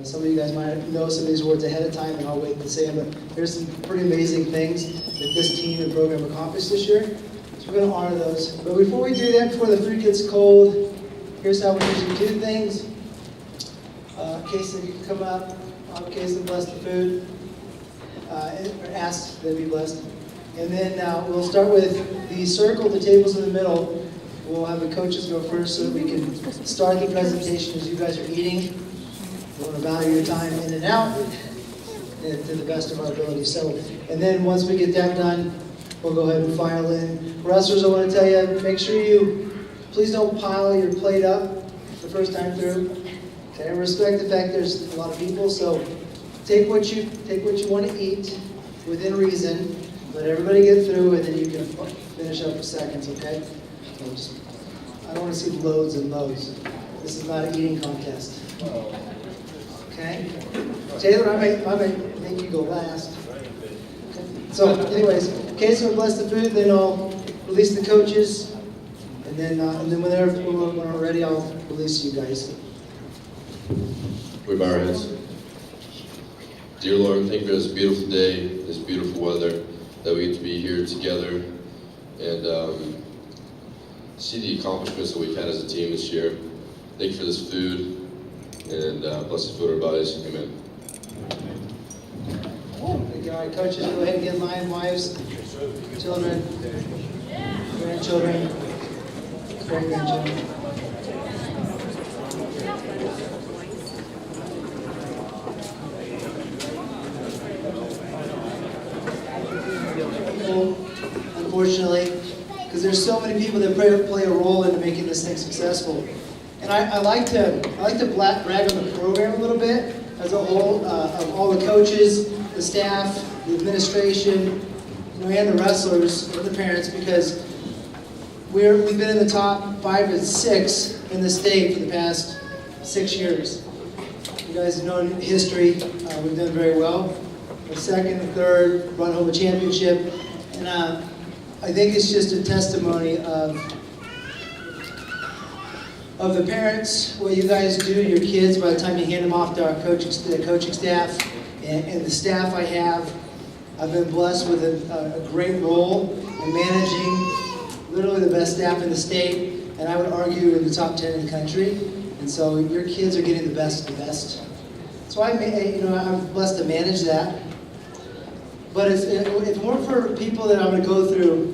Some of you guys might know some of these words ahead of time, and I'll wait to say them, but there's some pretty amazing things that this team and program accomplished this year. So we're going to honor those. But before we do that, before the food gets cold, here's how we usually do things. Casey, you can come up. Casey, bless the food. Or ask that it be blessed. And then we'll start with the circle, the tables in the middle. We'll have the coaches go first so that we can start the presentation as you guys are eating. We want to value your time in and out to the best of our ability. So, and then once we get that done, we'll go ahead and file in. Wrestlers, I want to tell you, make sure you, please don't pile your plate up the first time through. Okay, respect the fact there's a lot of people, so take what you want to eat within reason. Let everybody get through, and then you can finish up for seconds, okay? So I don't want to see loads and loads. This is not an eating contest. Okay? Taylor, I might make you go last. Okay. So, anyways, Casey will bless the food, then I'll release the coaches, and then when we're ready, I'll release you guys. We bow our heads. Dear Lord, thank you for this beautiful day, this beautiful weather, that we get to be here together and see the accomplishments that we've had as a team this year. Thank you for this food, and bless the food of our bodies. Amen. Thank you. All right, coaches, go ahead and get in line. Wives, children, grandchildren, great-grandchildren. Unfortunately, because there's so many people that play a role in making this thing successful. And I like to brag on the program a little bit as a whole, of all the coaches, the staff, the administration, and the wrestlers and the parents, because we've been in the top 5 and 6 in the state for the past 6 years. You guys know history. We've done very well. The second and third, brought home a championship, and I think it's just a testimony of the parents, what you guys do to your kids by the time you hand them off to our coaching staff and the staff I have. I've been blessed with a great role in managing literally the best staff in the state, and I would argue in the top 10 in the country. And so your kids are getting the best of the best. So I'm blessed to manage that. But it's more for people that I'm going to go through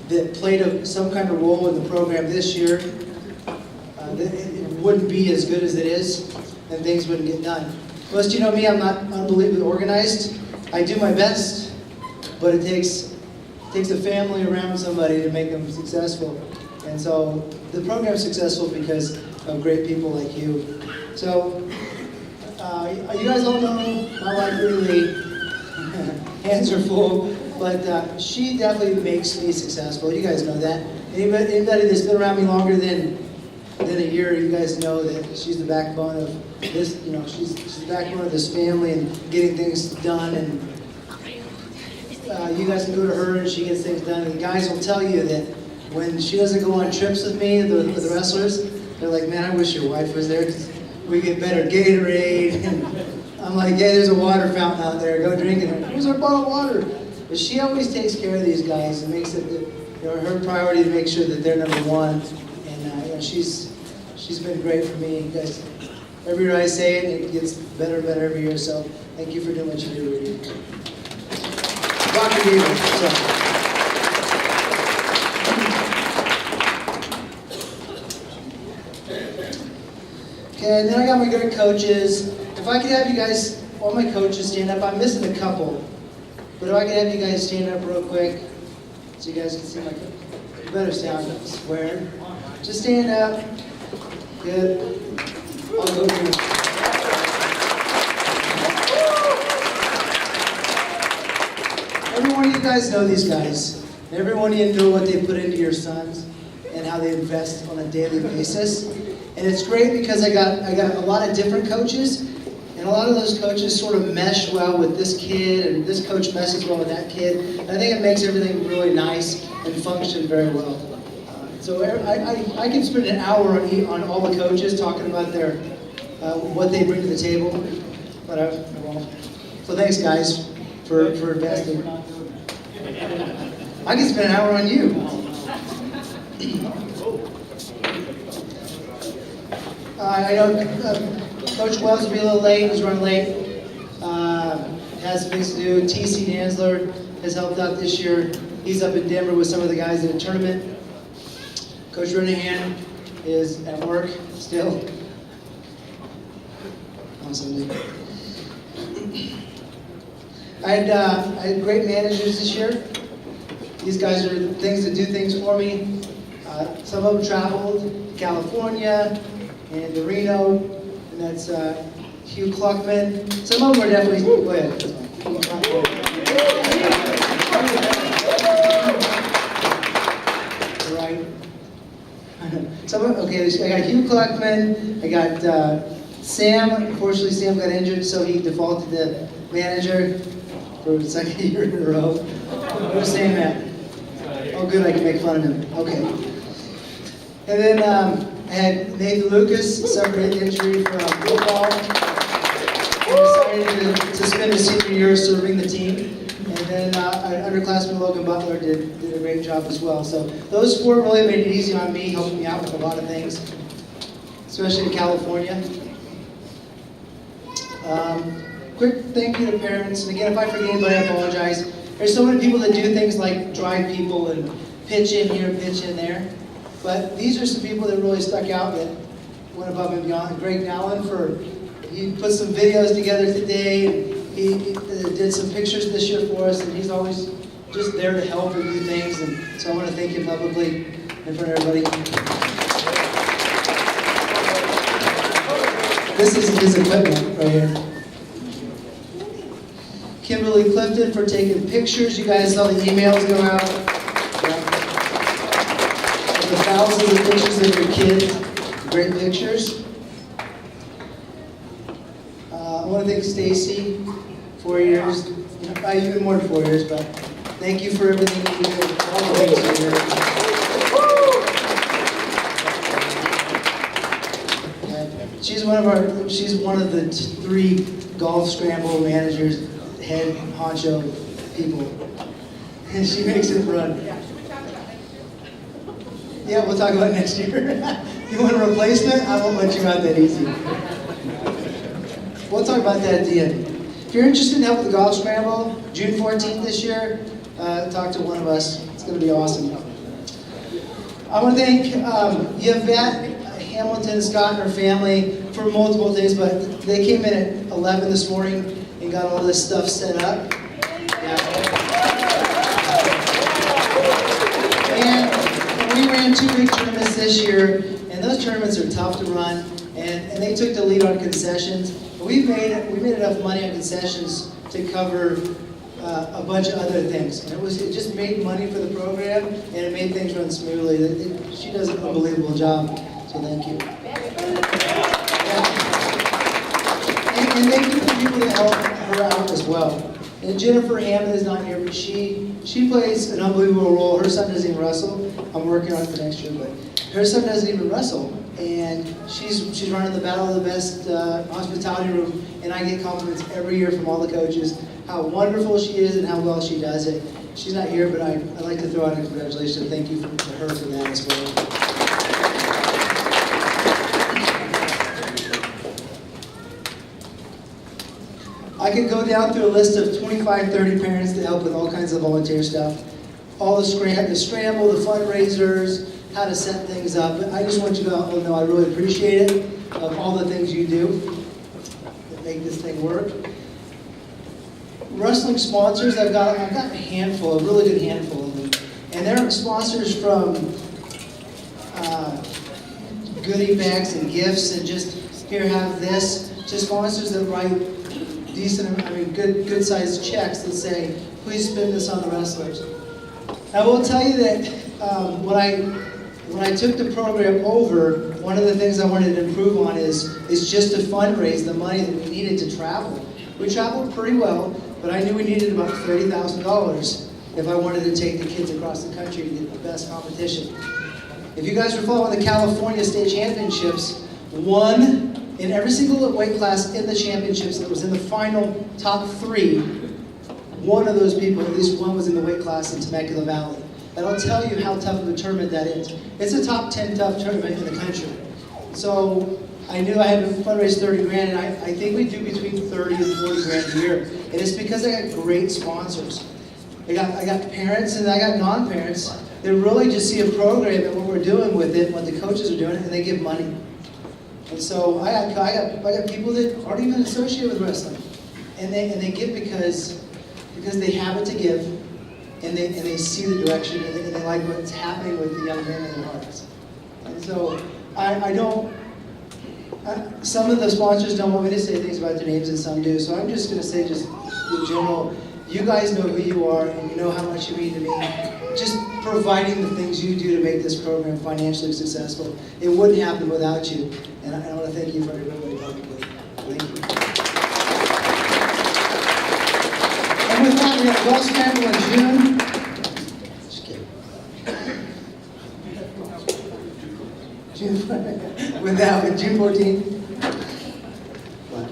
that played some kind of role in the program this year. It wouldn't be as good as it is, and things wouldn't get done. Most of you know me, I'm not unbelievably organized. I do my best, but it takes a family around somebody to make them successful. And so the program's successful because of great people like you. So you guys all know my wife really, hands are full, but she definitely makes me successful. You guys know that. Anybody that's been around me longer than a year, you guys know that she's the backbone of this. She's the backbone of this family and getting things done. And you guys can go to her and she gets things done. And the guys will tell you that when she doesn't go on trips with me, with the wrestlers, they're like, "Man, I wish your wife was there because we get better Gatorade." And I'm like, "Yeah, there's a water fountain out there. Go drink it. Here's our bottle of water." But she always takes care of these guys and makes it her priority to make sure that they're number one. And she's been great for me. You guys, every year I say it, it gets better and better every year. So thank you for doing what you do, Rudy. Dr. David. Okay, and then I got my good coaches. If I could have you guys, all my coaches stand up. I'm missing a couple. But if I could have you guys stand up real quick so you guys can see my coach. You better stand up, I swear. Just stand up. Good. I'll go through. Every one of you guys know these guys. Every one of you know what they put into your sons and how they invest on a daily basis. And it's great because I got a lot of different coaches, and a lot of those coaches sort of mesh well with this kid, and this coach meshes well with that kid. And I think it makes everything really nice and function very well. So I can spend an hour on all the coaches talking about their what they bring to the table. But I won't. So thanks, guys, for investing. I can spend an hour on you. I know Coach Wells will be a little late. He's running late. Has things to do. TC Danzler has helped out this year. He's up in Denver with some of the guys in the tournament. Coach Renahan is at work still on Sunday. I had great managers this year. These guys are things that do things for me. Some of them traveled to California and to Reno, and that's Hugh Kluckman. Some of them are definitely, go ahead. Right. Okay, I got Hugh Kluckman, I got Sam. Unfortunately, Sam got injured, so he defaulted to manager for the second year in a row. Where's Sam at? Oh, good, I can make fun of him. Okay. And then I had Nathan Lucas, suffered an injury from football. He decided to spend his senior year serving the team. And then underclassman Logan Butler did a great job as well. So those four really made it easy on me, helping me out with a lot of things, especially in California. Quick thank you to parents. And again, if I forget anybody, I apologize. There's so many people that do things like drive people and pitch in here, pitch in there. But these are some people that really stuck out that went above and beyond. Greg Nowlin, he put some videos together today. And he did some pictures this year for us, and he's always just there to help and do things. And so I want to thank him publicly in front of everybody. This is his equipment right here. Kimberly Clifton for taking pictures. You guys saw the emails go out. The thousands of pictures of your kids. Great pictures. I want to thank Stacy, 4 years. Even more than 4 years, but thank you for everything you do. All the things you do. She's one of the 3 golf scramble managers, head honcho people, and she makes it run. Yeah, we'll talk about it next year. You want a replacement? I won't let you out that easy. We'll talk about that at the end. If you're interested in helping the golf scramble, June 14th this year, talk to one of us. It's going to be awesome. I want to thank Yvette, Hamilton, Scott, and her family for multiple things, but they came in at 11 this morning and got all this stuff set up. Yeah. And we ran 2 big tournaments this year, and those tournaments are tough to run, and they took the lead on concessions. We made enough money on concessions to cover a bunch of other things. And it just made money for the program, and it made things run smoothly. She does an unbelievable job, so thank you. And thank you to the people that helped her out as well. And Jennifer Hammond is not here, but she plays an unbelievable role. Her son doesn't even wrestle. I'm working on it for next year, but her son doesn't even wrestle. And she's running the Battle of the Best hospitality room, and I get compliments every year from all the coaches how wonderful she is and how well she does it. She's not here, but I'd like to throw out a congratulations. Thank you to her for that as well. I could go down through a list of 25, 30 parents that help with all kinds of volunteer stuff. All the scramble, the fundraisers, how to set things up. I just want you to all know I really appreciate it, all the things you do that make this thing work. Wrestling sponsors, I've got a handful, a really good handful of them. And they're sponsors from goodie bags and gifts and just, here, have this, to sponsors that write good sized checks that say, please spend this on the wrestlers. I will tell you that when I took the program over, one of the things I wanted to improve on is just to fundraise the money that we needed to travel. We traveled pretty well, but I knew we needed about $30,000 if I wanted to take the kids across the country to get the best competition. If you guys were following the California State Championships, 1 In every single weight class in the championships that was in the final top 3, one of those people, at least one, was in the weight class in Temecula Valley. That'll tell you how tough of a tournament that is. It's a top 10 tough tournament in the country. So I knew I had to fundraise 30 grand, and I think we do between 30 and 40 grand a year. And it's because I got great sponsors. I got parents and I got non-parents that really just see a program and what we're doing with it, what the coaches are doing, and they give money. And so I got people that aren't even associated with wrestling, and they give because they have it to give, and they see the direction, and they like what's happening with the young men in their hearts. And so I don't. Some of the sponsors don't want me to say things about their names, and some do. So I'm just going to say, just in general, you guys know who you are, and you know how much you mean to me. Just providing the things you do to make this program financially successful. It wouldn't happen without you. And I want to thank you for everybody publicly. Thank you. And with that, we have Golf Scramble in June. Just kidding. With that, with June 14th. What?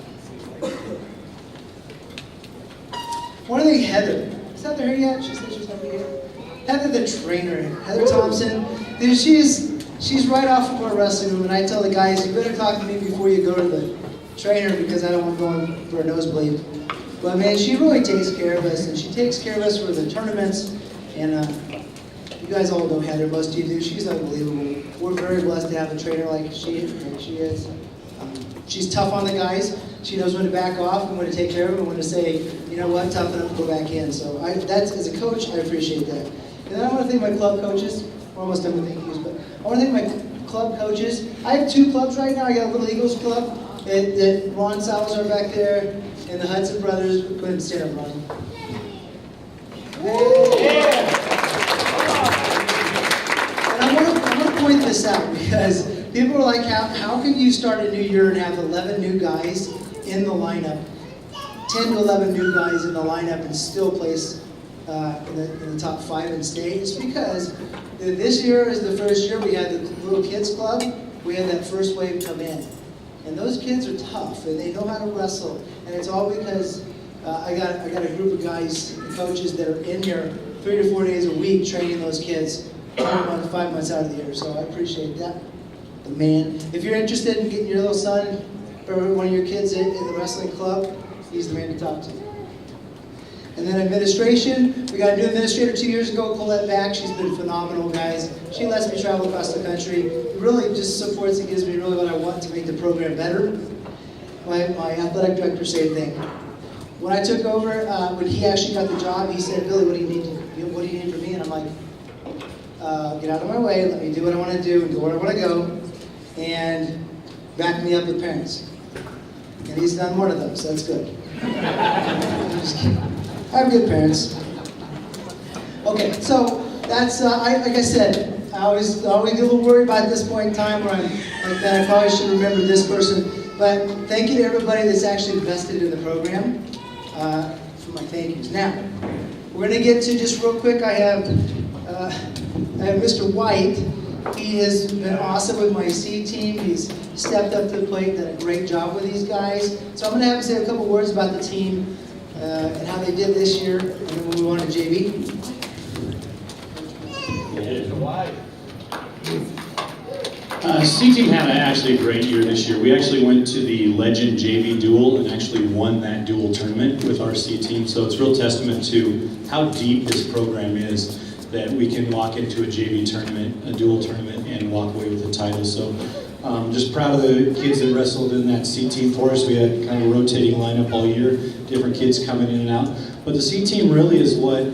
One of the Heather. Is Heather here yet? She said she's not here. Heather, the trainer, Heather Thompson. Dude, she's right off of our wrestling room, and I tell the guys, you better talk to me before you go to the trainer because I don't want going for a nosebleed. But man, she really takes care of us, and she takes care of us for the tournaments. And you guys all know Heather, most of you do. She's unbelievable. We're very blessed to have a trainer like she is. She's tough on the guys. She knows when to back off and when to take care of them and when to say, you know what, toughen up and go back in. So that's, as a coach, I appreciate that. And then I want to thank my club coaches. We're almost done with thank yous, but I want to thank my club coaches. I have 2 clubs right now. I got a Little Eagles club that Ron Salazar back there and the Hudson brothers. Go ahead and stand up, Ron. Yeah. And I want to point this out because people are like, how can you start a new year and have 11 new guys in the lineup, 10 to 11 new guys in the lineup and still place in the top 5 and stay? It's because this year is the first year we had the little kids club. We had that first wave come in. And those kids are tough and they know how to wrestle. And it's all because I got a group of guys and coaches that are in here 3 to 4 days a week training those kids 5 months out of the year. So I appreciate that. The man. If you're interested in getting your little son or one of your kids in the wrestling club, he's the man to talk to. And then administration, we got a new administrator 2 years ago, Colette Back. She's been phenomenal, guys. She lets me travel across the country. It really just supports and gives me really what I want to make the program better. My athletic director, same thing. When I took over, when he actually got the job, he said, Billy, what do you need from me? And I'm like, get out of my way, let me do what I want to do and go where I want to go, and back me up with parents. And he's done one of those, so that's good. I'm just kidding. I have good parents. Okay, so that's, like I said, I always get a little worried about this point in time where I'm like, man, I probably should remember this person. But thank you to everybody that's actually invested in the program for my thank yous. Now, we're going to get to, just real quick, I have Mr. White. He has been awesome with my C team. He's stepped up to the plate, done a great job with these guys. So I'm going to have him say a couple words about the team and how they did this year, and then we'll move on to JV. C-Team had actually a great year this year. We actually went to the Legend JV Duel and actually won that dual tournament with our C-Team. So it's a real testament to how deep this program is that we can walk into a JV tournament, a dual tournament, and walk away with the title. So just proud of the kids that wrestled in that C-Team for us. We had kind of a rotating lineup all year, different kids coming in and out. But the C-Team really is what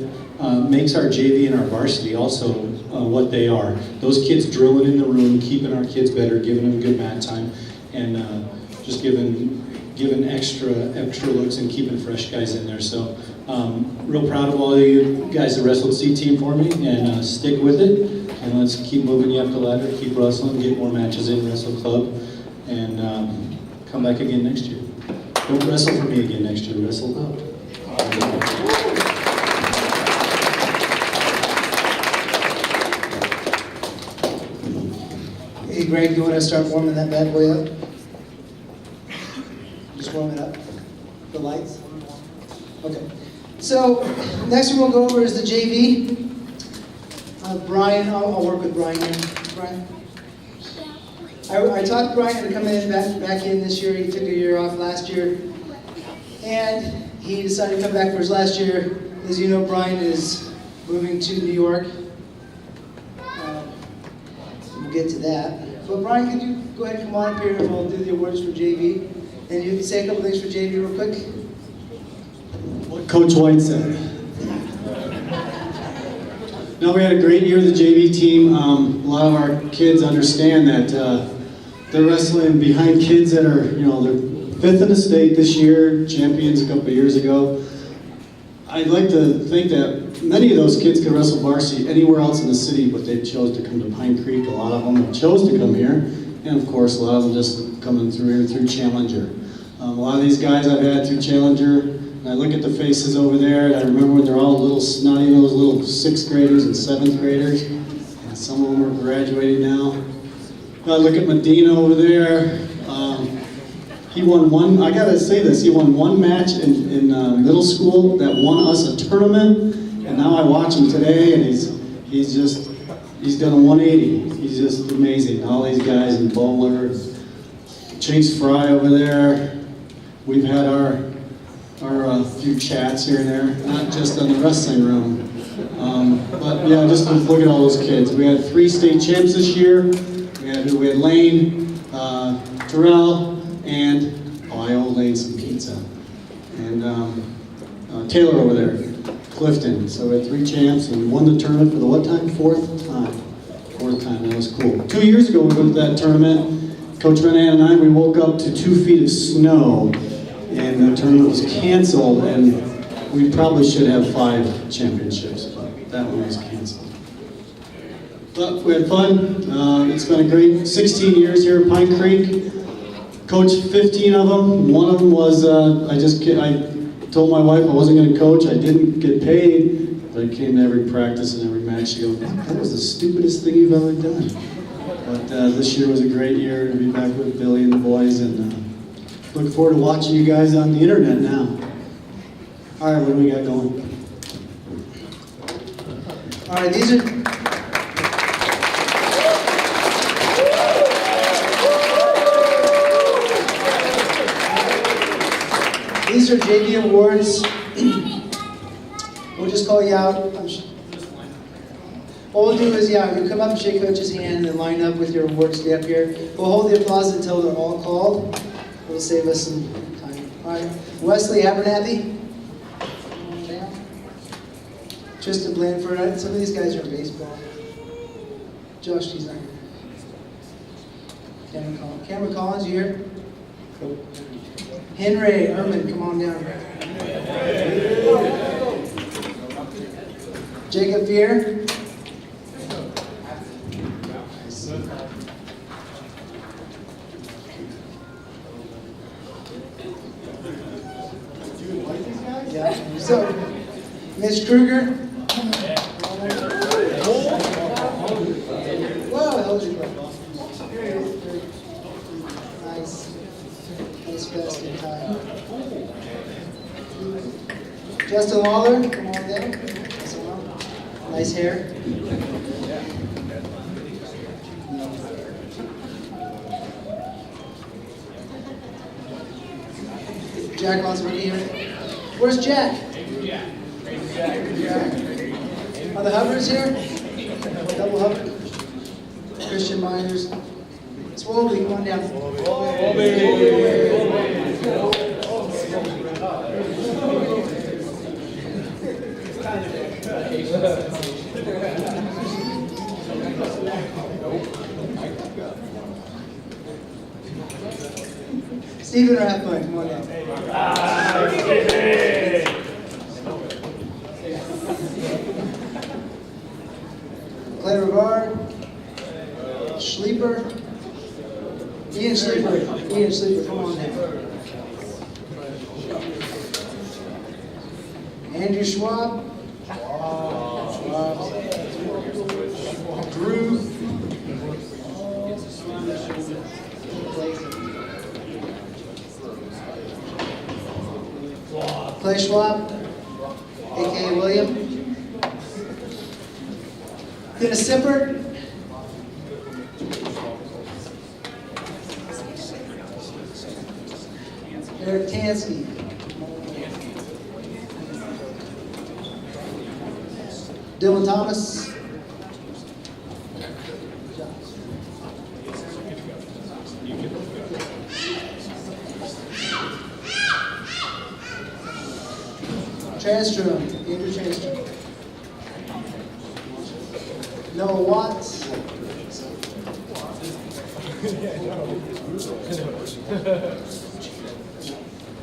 makes our JV and our varsity also what they are. Those kids drilling in the room, keeping our kids better, giving them good mat time, and just giving extra looks and keeping fresh guys in there. So real proud of all of you guys that wrestled C-Team for me, and stick with it. And let's keep moving you up the ladder, keep wrestling, get more matches in Wrestle Club, and come back again next year. Don't wrestle for me again next year, wrestle up. Hey Greg, you want to start warming that bad boy up? warm it up. The lights. Okay. So next one we'll go over is the JV. Brian, I'll work with Brian here. Brian? I talked Brian into coming in back in this year. He took a year off last year. And he decided to come back for his last year. As you know, Brian is moving to New York. We'll get to that. But Brian, could you go ahead and come on up here and we'll do the awards for JV. And you can say a couple things for JV real quick. What Coach White said. No, we had a great year with the JV team. A lot of our kids understand that they're wrestling behind kids that are, they're 5th in the state this year, champions a couple of years ago. I'd like to think that many of those kids could wrestle varsity anywhere else in the city, but they chose to come to Pine Creek. A lot of them chose to come here. And of course, a lot of them just coming through here through Challenger. A lot of these guys I've had through Challenger, and I look at the faces over there, and I remember when they're all little snotty, those little 6th graders and 7th graders, and some of them are graduating now. I look at Medina over there. He won one, I gotta say this, he won one match in middle school that won us a tournament, and now I watch him today, and he's done a 180. He's just amazing. All these guys in Bowler, Chase Fry over there. We've had our few chats here and there, not just in the wrestling room. But yeah, just look at all those kids. We had 3 state champs this year. We had Lane, Terrell, and I owe Lane some pizza. And Taylor over there, Clifton. So we had 3 champs and we won the tournament for the what time? 4th time. 4th time, that was cool. 2 years ago we went to that tournament. Coach Renan and I, we woke up to 2 feet of snow. And the tournament was canceled, and we probably should have 5 championships, but that one was canceled. But we had fun. It's been a great 16 years here at Pine Creek. Coached 15 of them. One of them was, I told my wife I wasn't going to coach. I didn't get paid, but I came to every practice and every match. She goes, that was the stupidest thing you've ever done. But this year was a great year to be back with Billy and the boys, and look forward to watching you guys on the internet now. All right, what do we got going? All right, these are JV awards. We'll just call you out. What we'll do is, you come up and shake Coach's hand and then line up with your awards. Stay up here. We'll hold the applause until they're all called. It'll save us some time. All right, Wesley Abernathy. Tristan Blandford. Some of these guys are in baseball. Josh, he's not here. Cameron Collins, you here? Cool. Henry Herman, come on down. Jacob Fear. Yeah. So, Mitch Kruger. Whoa, held you. Nice. Nice vest and tie. Justin Lawler, come on down. Nice hair. Jack wants to be here. Where's Jack? Are the Hubbards here? Double Hubbard. Christian Miners. Swolby, come on down. Stephen Rathbun, come on down. Claire Rivard, Sleeper, Ian Sleeper, come on down. Andrew Schwab, Drew, Clay Schwab, aka William. Dennis Sippert. Eric Tansky. Dylan Thomas. Transtrom, Andrew Transtrom. Noah Watts.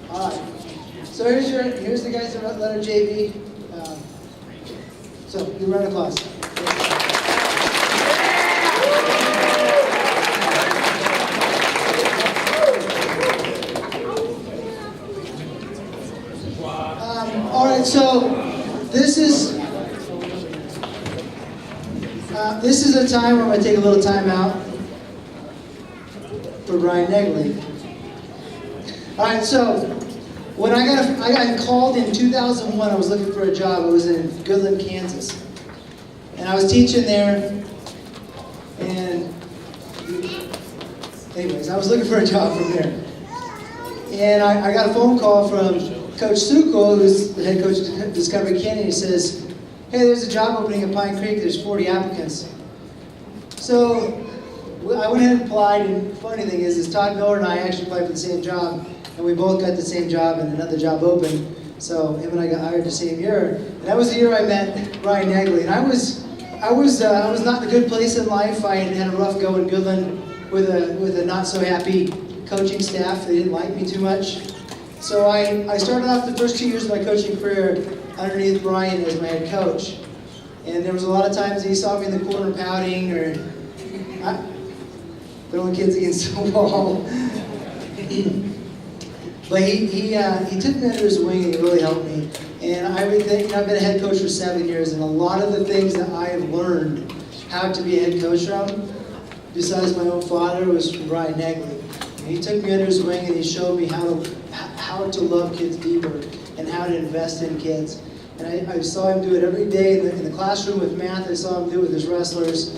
All right. So here's the guys that led our JV. So you run applause. All right. So this is a time where I'm going to take a little time out for Brian Negley. All right. So when I got called in 2001, I was looking for a job. I was in Goodland, Kansas. And I was teaching there. And anyways, I was looking for a job from there. And I got a phone call from Coach Suko, who's the head coach of Discovery Canyon. He says, hey, there's a job opening in Pine Creek. There's 40 applicants. So I went ahead and applied. And the funny thing is Todd Miller and I actually applied for the same job. And we both got the same job and another job open. So him and I got hired the same year. And that was the year I met Brian Negley. And I was not in a good place in life. I had a rough go in Goodland with a not so happy coaching staff. They didn't like me too much. So I started off the first 2 years of my coaching career underneath Brian as my head coach. And there was a lot of times he saw me in the corner pouting or throwing kids against the wall. But he took me under his wing and he really helped me. And I would think, I've been a head coach for 7 years, and a lot of the things that I have learned how to be a head coach from, besides my own father, was from Brian Negley. And he took me under his wing and he showed me how to love kids deeper and how to invest in kids. And I saw him do it every day in the classroom with math. I saw him do it with his wrestlers.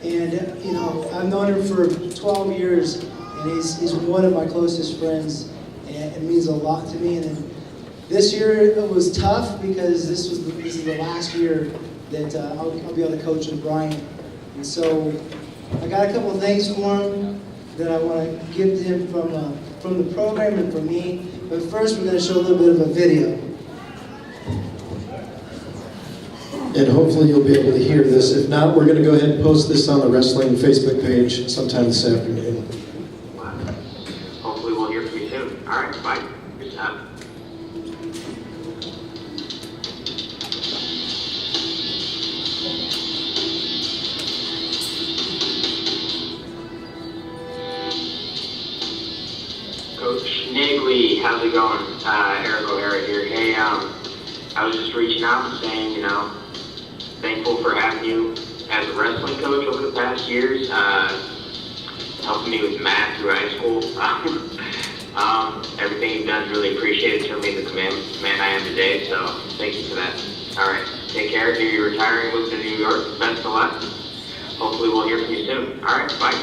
And I've known him for 12 years, and he's one of my closest friends. And it means a lot to me. And then this year it was tough because this is the last year that I'll be able to coach with Brian. And so I got a couple of things for him that I want to give to him from the program and from me. But first we're going to show a little bit of a video. And hopefully you'll be able to hear this. If not, we're going to go ahead and post this on the wrestling Facebook page sometime this afternoon. Hopefully we'll hear from you soon. All right, bye. Good job. Coach Negley, how's it going? Eric O'Hara here. Hey, I was just reaching out and saying, thankful for having you as a wrestling coach over the past years, helping me with math through high school. Everything you've done is really appreciated. Turned me into the man I am today, so thank you for that. All right, take care. Do your retiring, move to New York. Best of luck. Hopefully we'll hear from you soon. All right, bye.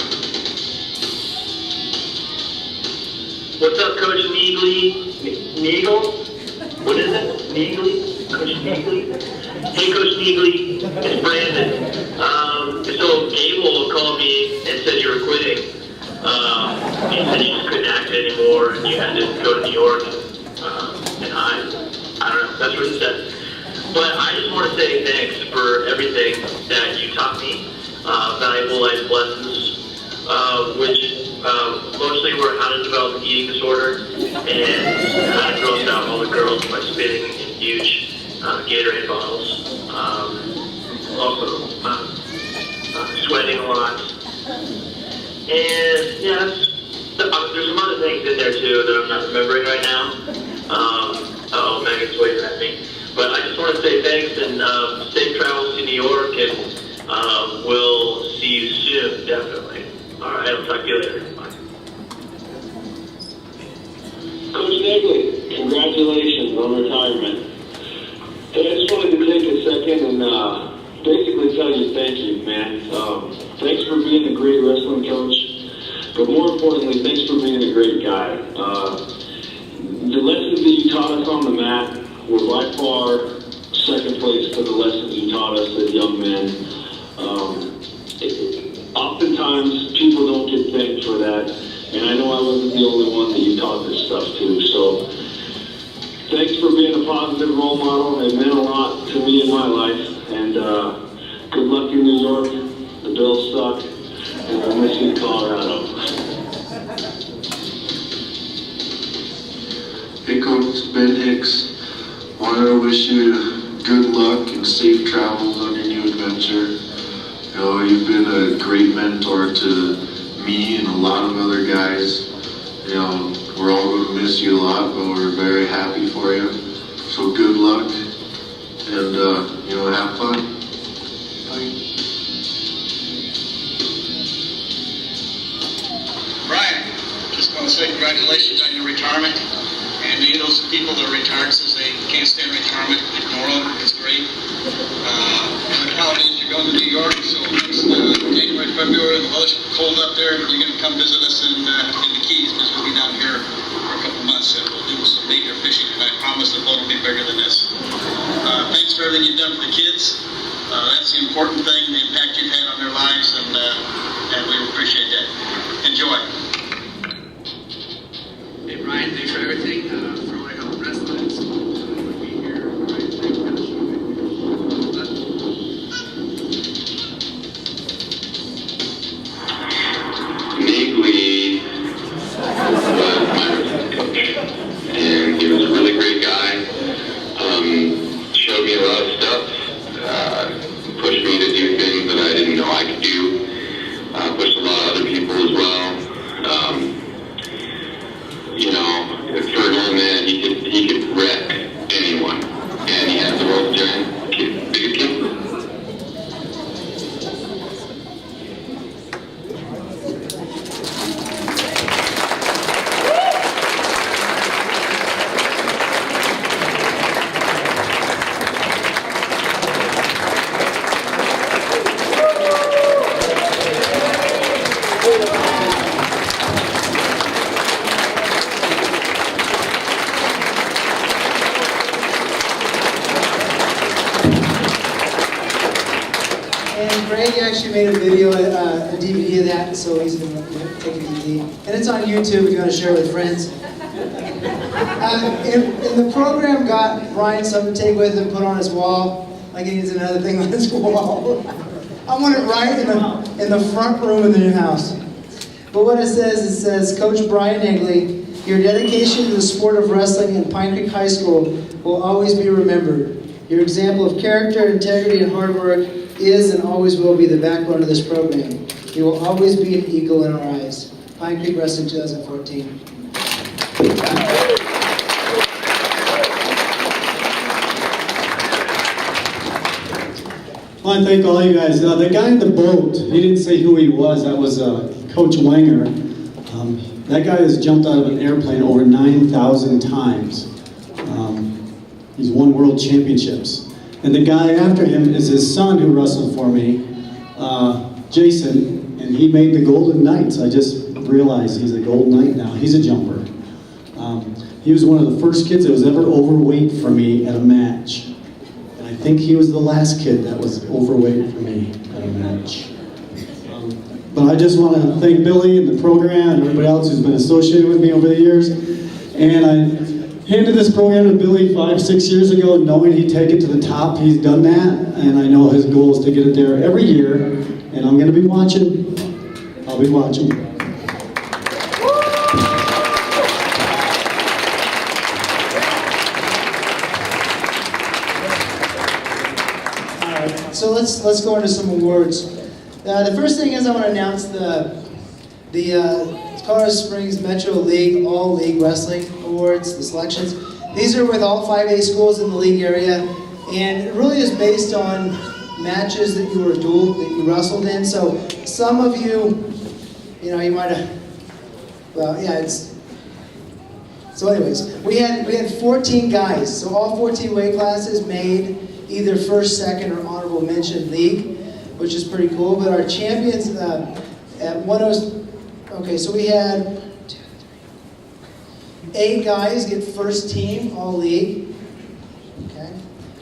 What's up, Coach Negley? Neagle? What is it? Negley? Coach Negley? Hey, Coach Negley, it's Brandon. So Gable called me and said you were quitting. He said you just couldn't act anymore and you had to go to New York. And I don't know, that's what he said. But I just want to say thanks for everything that you taught me, valuable life lessons, which mostly were how to develop an eating disorder and how to gross out all the girls by spitting in huge Gatorade bottles. Also, sweating a lot. And yeah, there's some other things in there too that I'm not remembering right now. Megan's waving at me. But I just want to say thanks and safe travels to New York, and we'll see you soon, definitely. All right, I'll talk to you later. Bye. Coach Negley, congratulations on retiring. basically tell you thank you, man. Thanks for being a great wrestling coach, but more importantly, thanks for being a great guy. The lessons that you taught us on the mat were by far second place to the lessons you taught us as young men. Oftentimes, people don't get thanked for that, and I know I wasn't the only one that you taught this stuff to, so thanks for being a positive role model. It meant a lot to me in my life, and good luck in New York. The Bills suck, and we'll miss you in Colorado. Hey Coach, Ben Hicks. Wanted to wish you good luck and safe travels on your new adventure. You know, you've been a great mentor to me and a lot of other guys. You know, we're all going to miss you a lot, but we're very happy for you. So good luck, and you know, have fun. Bye. Brian, just want to say congratulations on your retirement. And those people that are retired says they can't stand retirement, ignore them. It's great. And the holidays, you're going to New York, so next January, February, the weather's cold up there. You're going to come visit us in the Keys, because we'll be down here for a couple months, and we'll do some major fishing. And I promise the boat will be bigger than this. Thanks for everything you've done for the kids. That's the important thing, the impact you've had on their lives, and we appreciate that. Enjoy. Hey Brian, thanks for everything. For my help wrestling, it's cool to be here. Brian, thanks for the show. Negley was my wrestling coach, and he was a really great guy. Showed me a lot of stuff, pushed me to do things that I didn't know I could do, pushed a lot of other people as well. You know, for him, man, he could wreck anyone, and he had the world's biggest kid. And Greg actually made a video, a DVD of that, so he's going to take it easy. And it's on YouTube if you want to share it with friends. And the program got Brian something to take with him, put on his wall. Like he needs another thing on his wall. I want it right in the front room of the new house. But what it says, Coach Brian Negley, your dedication to the sport of wrestling in Pine Creek High School will always be remembered. Your example of character, integrity, and hard work is and always will be the backbone of this program. You will always be an eagle in our eyes. Pine Creek Wrestling 2014. I want to thank all you guys. The guy in the boat, he didn't say who he was. That was Coach Wenger. That guy has jumped out of an airplane over 9,000 times. He's won world championships. And the guy after him is his son who wrestled for me, Jason, and he made the Golden Knights. I just realized he's a Golden Knight now. He's a jumper. He was one of the first kids that was ever overweight for me at a match. And I think he was the last kid that was overweight for me at a match. But I just want to thank Billy and the program and everybody else who's been associated with me over the years. And I handed this program to Billy 5-6 years ago, knowing he'd take it to the top. He's done that, and I know his goal is to get it there every year. And I'm going to be watching. I'll be watching. All right, so let's go into some awards. The first thing is I want to announce the Colorado Springs Metro League All League Wrestling Awards, the selections. These are with all 5A schools in the league area, and it really is based on matches that you wrestled in. So some of you, you might have, well, yeah, it's. So anyways, we had 14 guys, so all 14 weight classes made either first, second, or honorable mention league, which is pretty cool. But our champions at 10, okay, so we had 8 guys get first team all league. Okay,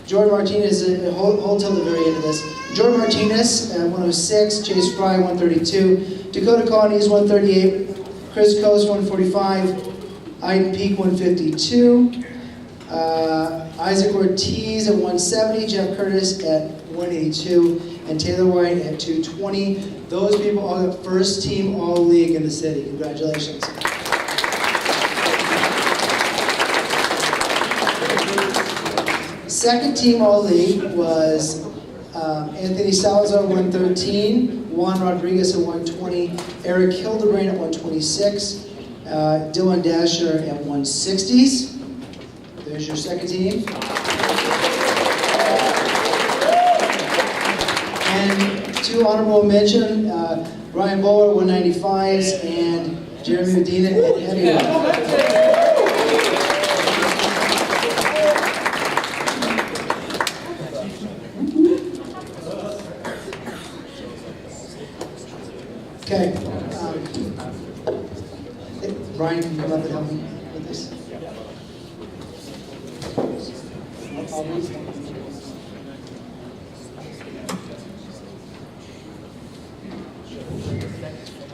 Jordan Martinez, hold till the very end of this. Jordan Martinez at 106, Chase Fry 132, Dakota Connie's 138, Chris Coast 145, Iden Peak 152, Isaac Ortiz at 170, Jeff Curtis at 182, and Taylor White at 220. Those people all got first team all league in the city. Congratulations. Second team all league was Anthony Salazar 113, Juan Rodriguez at 120, Eric Hildebrand at 126, Dylan Dasher at 160s. There's your second team. And 2 honorable mention, Ryan Bowler 195s and Jeremy Medina at heavyweight. Okay. Brian, can you come up and help me with this?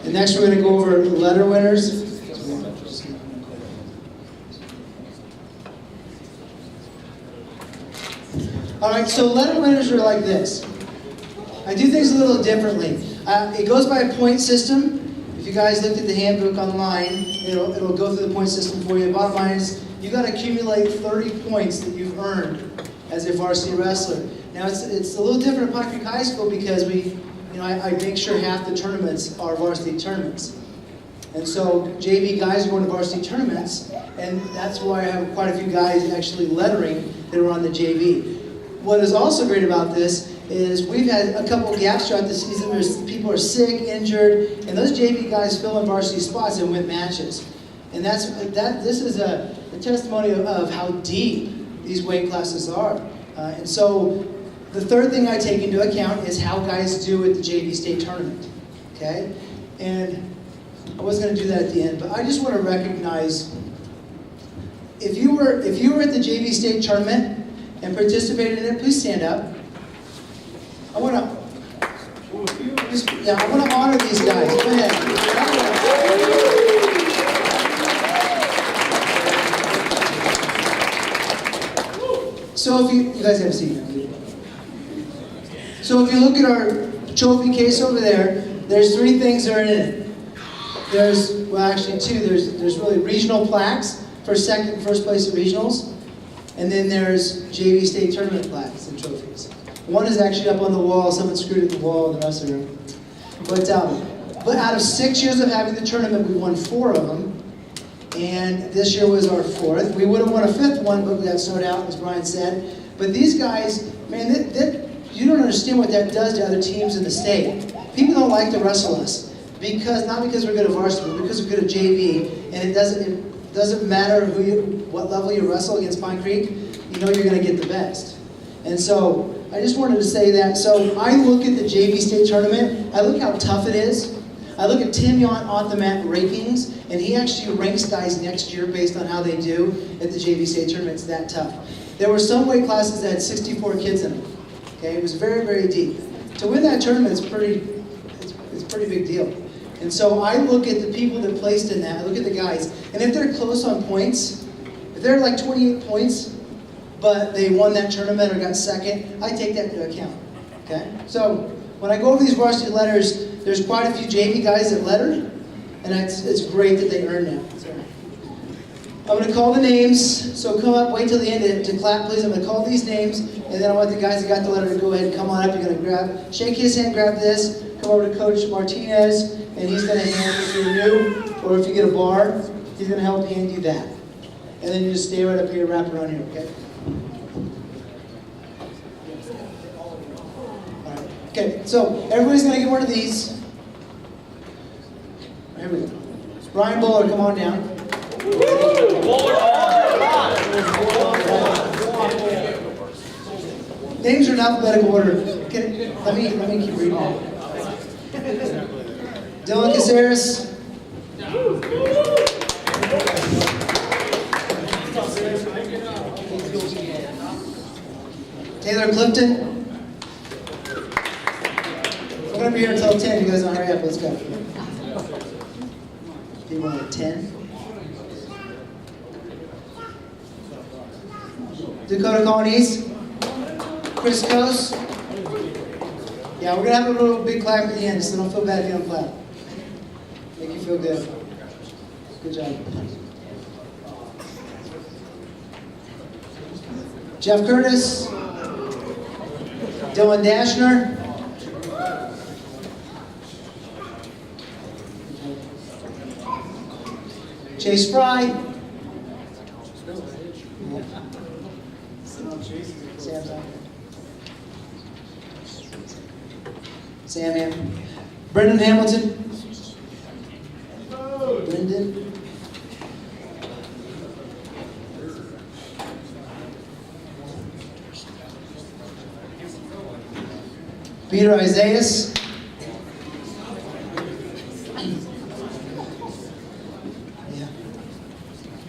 And next we're going to go over letter winners. All right, so letter winners are like this. I do things a little differently. It goes by a point system. If you guys looked at the handbook online, it'll go through the point system for you. Bottom line is, you got to accumulate 30 points that you've earned as a varsity wrestler. Now it's a little different at Pine Creek High School because I make sure half the tournaments are varsity tournaments. And so JV guys are going to varsity tournaments, and that's why I have quite a few guys actually lettering that are on the JV. What is also great about this is we've had a couple of gaps throughout the season where people are sick, injured, and those JV guys fill in varsity spots and win matches. And this is a testimony of how deep these weight classes are. And so the third thing I take into account is how guys do at the JV state tournament. Okay? And I was going to do that at the end, but I just want to recognize if you were at the JV state tournament and participated in it, please stand up. I want to honor these guys. Go ahead. So if you guys have a seat. So if you look at our trophy case over there, there's 3 things that are in it. There's, well actually 2, there's really regional plaques for second and first place at regionals, and then there's JV state tournament plaques and trophies. One is actually up on the wall, someone screwed it in the wall in the rest of the room. But out of 6 years of having the tournament, we won 4 of them, and this year was our 4th. We would have won a 5th one, but we got snowed out, as Brian said. But these guys, man, you don't understand what that does to other teams in the state. People don't like to wrestle us, not because we're good at varsity, but because we're good at JV, and it doesn't matter what level you wrestle against Pine Creek, you know you're going to get the best. And so I just wanted to say that. So I look at the JV state tournament, I look how tough it is. I look at Tim on the mat rankings, and he actually ranks guys next year based on how they do at the JV state tournament. It's that tough. There were some weight classes that had 64 kids in them. Okay, it was very, very deep. To win that tournament, it's a pretty big deal. And so I look at the people that placed in that, I look at the guys, and if they're close on points, if they're like 28 points, but they won that tournament or got second, I take that into account. Okay? So when I go over these varsity letters, there's quite a few JV guys that lettered, and it's great that they earned that. So I'm going to call the names, so come up, wait till the end to clap, please. I'm going to call these names, and then I want the guys that got the letter to go ahead and come on up. You're going to shake his hand, grab this, come over to Coach Martinez, and he's going to hand, if you're new, or if you get a bar, he's going to help hand you that. And then you just stay right up here, wrap around here, okay? All right. Okay, so everybody's going to get one of these. Here we go. Brian Bowler, come on down. Names are in alphabetical order. Let me keep reading. Dylan Caceres. Taylor Clifton. We're going to be here until 10. You guys don't hurry up. Let's go. People at 10. Dakota Colonies. Chris Coase. Yeah, we're going to have a little big clap at the end, so don't feel bad if you don't clap. Make you feel good. Good job. Jeff Curtis. Dylan Dashner. Chase Fry. Sam's on. Sam Ham. Brendan Hamilton. Brendan. Peter Isaias.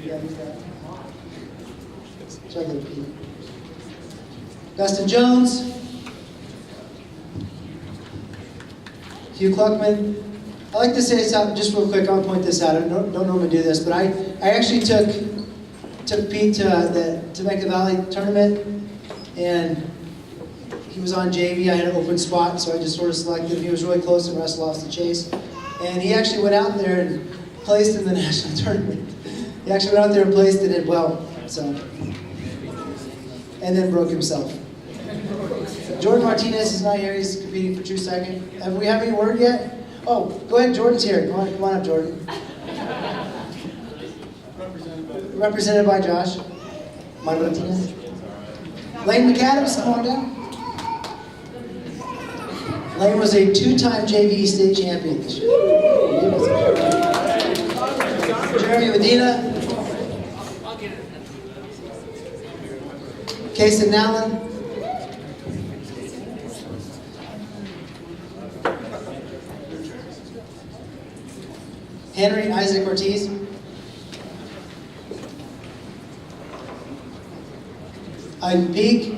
Yeah, he's that. Check it, Pete. Dustin Jones. Hugh Cluckman. I like to say something just real quick. I'll point this out. I don't normally do this, but I actually took Pete to Temecula Valley tournament, and he was on JV. I had an open spot, so I just sort of selected him. He was really close and wrestled off the chase, and he actually went out there and placed in the national tournament. He actually went out there and placed it in well, so, and then broke himself. Jordan Martinez is not here. He's competing for true second. Have we have any word yet? Oh, go ahead. Jordan's here. Come on up, Jordan. Represented by Josh Martinez. Lane McAdams, come on down. Lane was a two-time JV state champion this year. Jeremy Medina. Kason Nallen. Henry Isaac Ortiz. Iden Peak.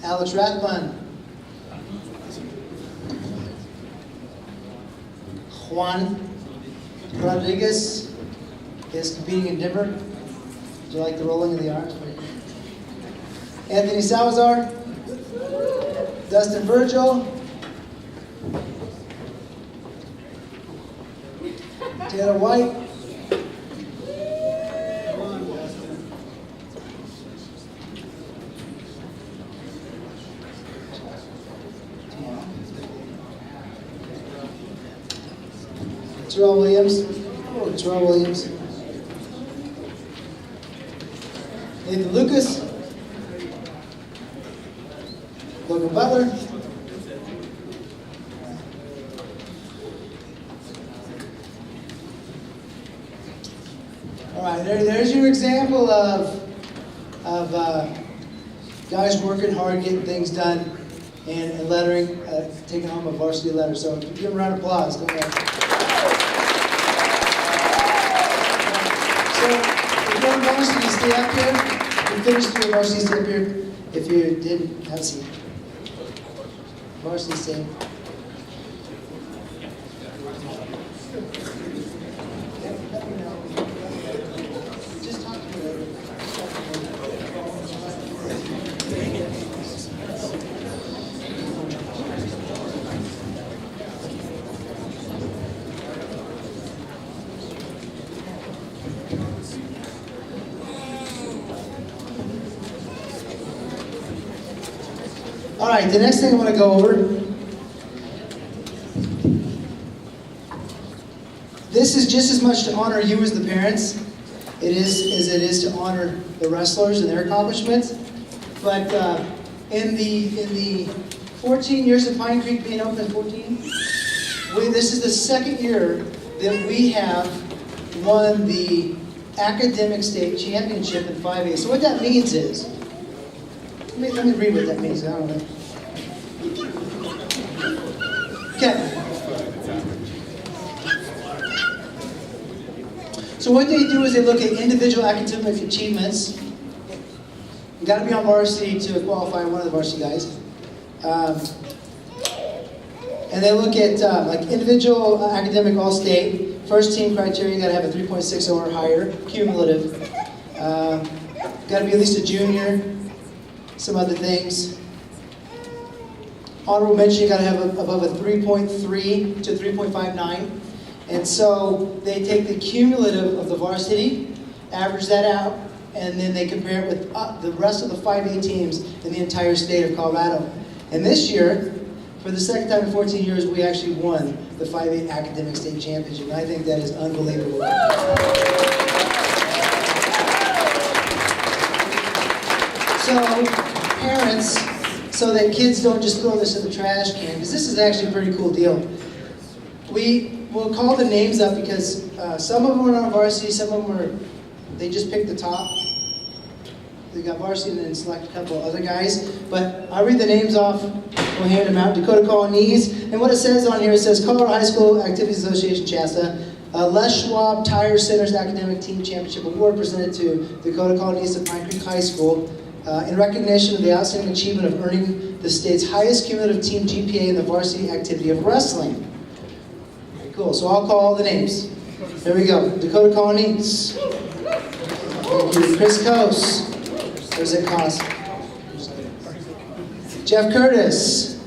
Alex Rathbun. Juan Rodriguez is competing in Denver. Do you like the rolling of the R's? Anthony Salazar. Dustin Virgil. Taylor White. Terrell Williams. Oh, Terrell Williams. Nathan Lucas. Logan Butler. All right, there's your example of guys working hard, getting things done, and lettering, taking home a varsity letter. So give them a round of applause. Go ahead. So if you're on varsity, stay up here. If you finished your varsity, stay up here. If you didn't, have a seat. Varsity, stay. Just talk to me later. All right, the next thing I want to go over, this is just as much to honor you as the parents as it is to honor the wrestlers and their accomplishments. But in the 14 years of Pine Creek being open, 14, this is the second year that we have won the academic state championship in 5A. So what that means is, let me read what that means. I don't know. Okay. So what they do is they look at individual academic achievements. You got to be on varsity to qualify, one of the varsity guys. And they look at like individual academic all-state. First team criteria, you got to have a 3.60 or higher, cumulative. Got to be at least a junior. Some other things. Honorable mention, you got to have above a 3.3 to 3.59. And so they take the cumulative of the varsity, average that out, and then they compare it with the rest of the 5A teams in the entire state of Colorado. And this year, for the second time in 14 years, we actually won the 5A Academic State Championship. And I think that is unbelievable. So, parents, so that kids don't just throw this in the trash can, because this is actually a pretty cool deal. We'll call the names up because some of them are on varsity, some of them are, they just picked the top. They got varsity and then select a couple of other guys. But I'll read the names off, we'll hand them out. Dakota Colonies, and what it says on here, it says Colorado High School Activities Association, Shasta. Les Schwab Tire Center's Academic Team Championship Award presented to Dakota Colonies of Pine Creek High School in recognition of the outstanding achievement of earning the state's highest cumulative team GPA in the varsity activity of wrestling. Cool, so I'll call all the names. There we go. Dakota Colonies. Thank you. Chris Coase. There's a cost. Jeff Curtis.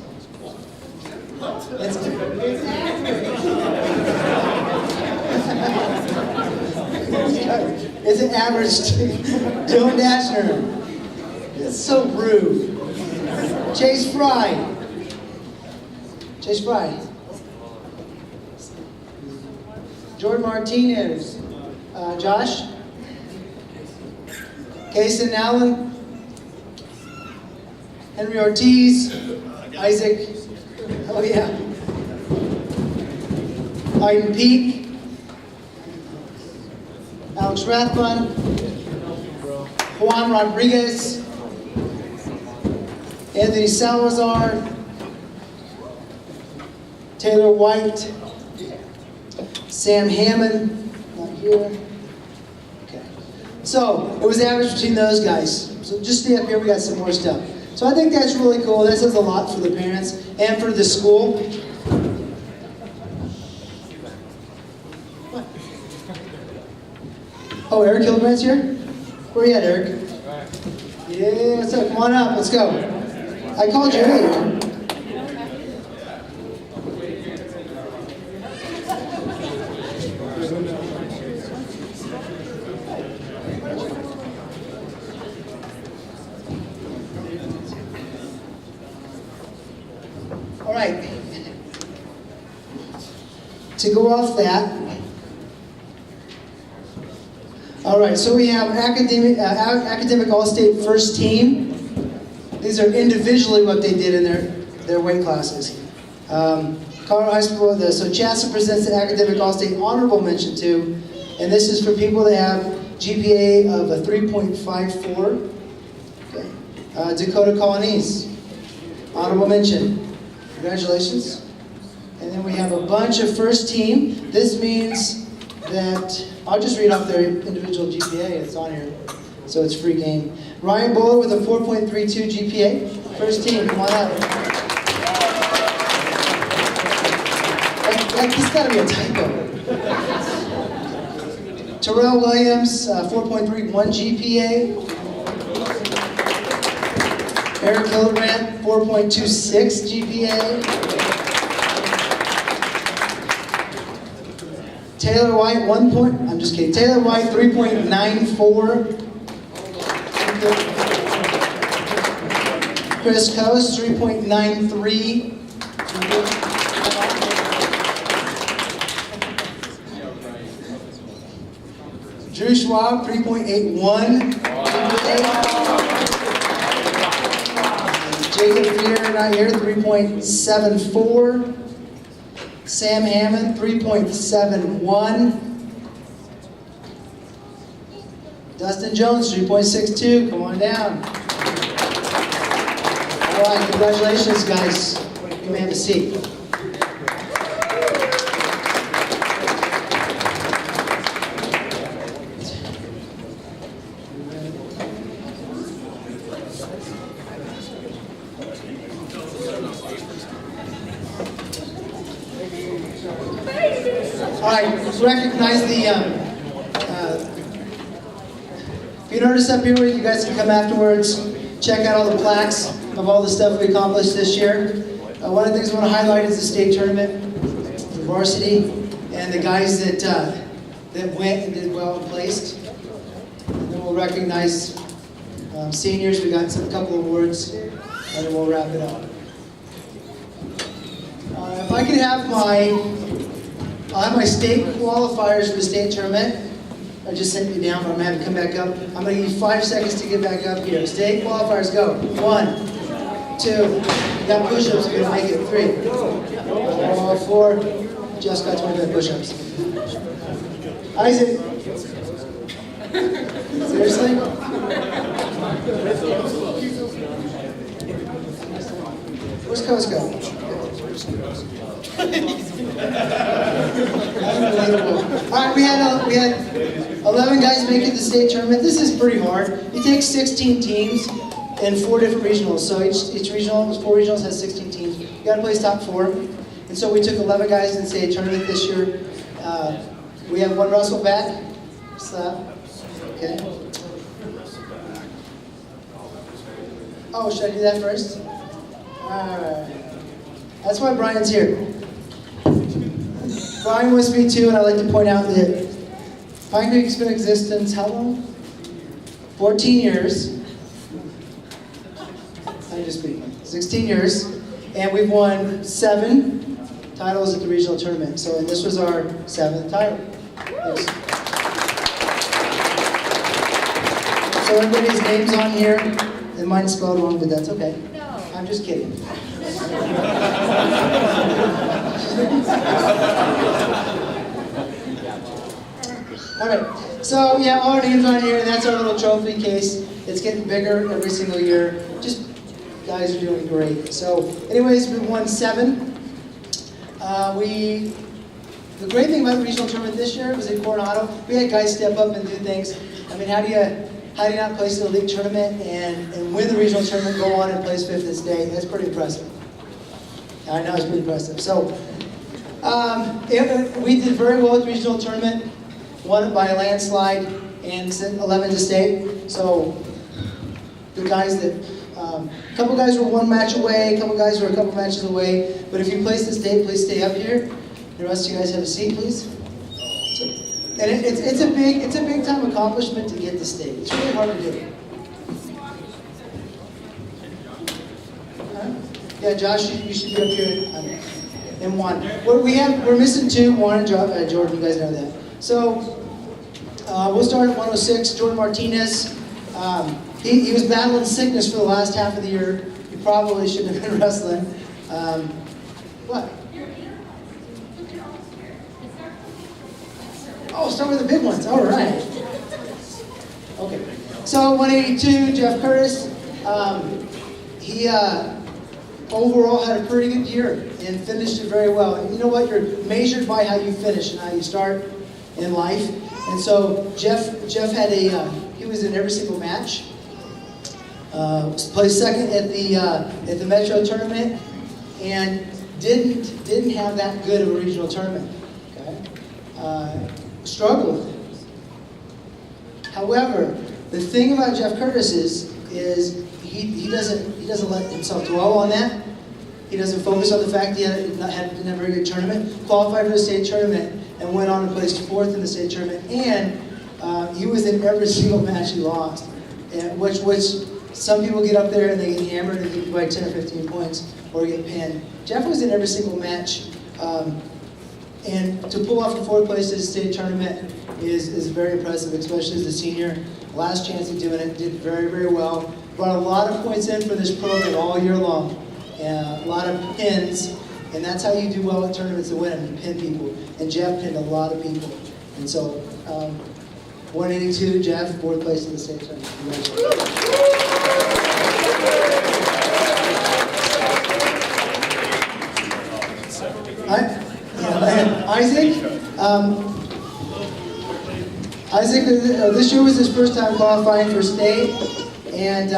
It's an average. Joe Dashner. It's so rude. Chase Fry. Chase Fry. Jordan Martinez. Josh. Kason Allen. Henry Ortiz. Isaac. Oh yeah. Aiden Peak. Alex Rathbun. Juan Rodriguez. Anthony Salazar. Taylor White. Sam Hammond, not here. Okay. So, it was average between those guys. So just stay up here, we got some more stuff. So I think that's really cool. That says a lot for the parents and for the school. What? Oh, Eric Hildebrandt's here? Where you at, Eric? Yeah, what's up? Come on up, let's go. I called you earlier. All right. To go off that. All right, so we have academic all-state first team. These are individually what they did in their weight classes. Colorado High School, so Chasta presents the academic all-state honorable mention to, and this is for people that have GPA of a 3.54. Okay. Dakota Colonies, honorable mention. Congratulations. And then we have a bunch of first team. This means that, I'll just read off their individual GPA, it's on here, so it's free game. Ryan Bowler with a 4.32 GPA. First team, come on out. This gotta be a typo. Terrell Williams, 4.31 GPA. Eric Hildebrandt, 4.26 GPA. Taylor White, Taylor White, 3.94. Chris Coase, 3.93. Drew Schwab, 3.81. Jacob Fear, not here, 3.74. Sam Hammond, 3.71. Dustin Jones, 3.62. Come on down. All right, congratulations, guys. You may have a seat. All right, recognize the, if you notice up here, you guys can come afterwards, check out all the plaques of all the stuff we accomplished this year. One of the things I want to highlight is the state tournament, the varsity, and the guys that went and did well and placed. And then we'll recognize seniors. We got a couple of awards, and then we'll wrap it up. If I could have I'll have my state qualifiers for the state tournament. I just sent you down, but I'm going to have to come back up. I'm going to give you 5 seconds to get back up here. State qualifiers, go. 1, 2, you got push-ups, you're going to make it. 3, 4, just got 25 push-ups. Isaac. Seriously? Where's Coast go? Unbelievable. All right, we had 11 guys make it to the state tournament. This is pretty hard. You take 16 teams and 4 different regionals. So each regional, 4 regionals has 16 teams. You got to place top 4. And so we took 11 guys in the state tournament this year. We have one Russell back. Slap. Okay. Oh, should I do that first? All right. That's why Brian's here. Brian was me too, and I'd like to point out that Pine Creek's been in existence how long? 14 years. I'm just speaking. 16 years. And we've won 7 titles at the regional tournament. So, and this was our 7th title. Yes. So everybody's name's on here, and mine's spelled wrong, but that's okay. No. I'm just kidding. All right, so yeah, all our names on here, and that's our little trophy case. It's getting bigger every single year. Just guys are doing great. So, anyways, we won 7. The great thing about the regional tournament this year was in Coronado, we had guys step up and do things. I mean, how do you not place in the league tournament and win the regional tournament, go on and place 5th in state? That's pretty impressive. I know it's pretty impressive. So, we did very well at the regional tournament, won it by a landslide, and sent 11 to state. So, the guys that, a couple guys were 1 match away, a couple guys were a couple matches away. But if you place the state, please stay up here. The rest of you guys have a seat, please. So, and it's a big time accomplishment to get to state. It's really hard to do. Yeah, Josh, you should be up here in 1. We're missing 2, Juan and Jordan. You guys know that. So we'll start at 106. Jordan Martinez. He was battling sickness for the last half of the year. He probably shouldn't have been wrestling. What? Oh, start with the big ones. All right. Okay. So 182, Jeff Curtis. He overall had a pretty good year and finished it very well. And you know what? You're measured by how you finish and how you start in life. And so Jeff had he was in every single match. Placed 2nd at the Metro tournament, and didn't have that good of a regional tournament. Okay, struggled. However, the thing about Jeff Curtis is he doesn't let himself dwell on that. He doesn't focus on the fact he didn't have a very good tournament. Qualified for the state tournament and went on and placed 4th in the state tournament. And he was in every single match he lost, and which some people get up there and they get hammered and get by 10 or 15 points or get pinned. Jeff was in every single match, and to pull off the 4th place at the state tournament is very impressive, especially as a senior. Last chance of doing it, did very, very well. Brought a lot of points in for this program all year long, and a lot of pins, and that's how you do well at tournaments and win them. You pin people, and Jeff pinned a lot of people, and so 182, Jeff, 4th place in the state tournament. Isaac, this year was his first time qualifying for state, and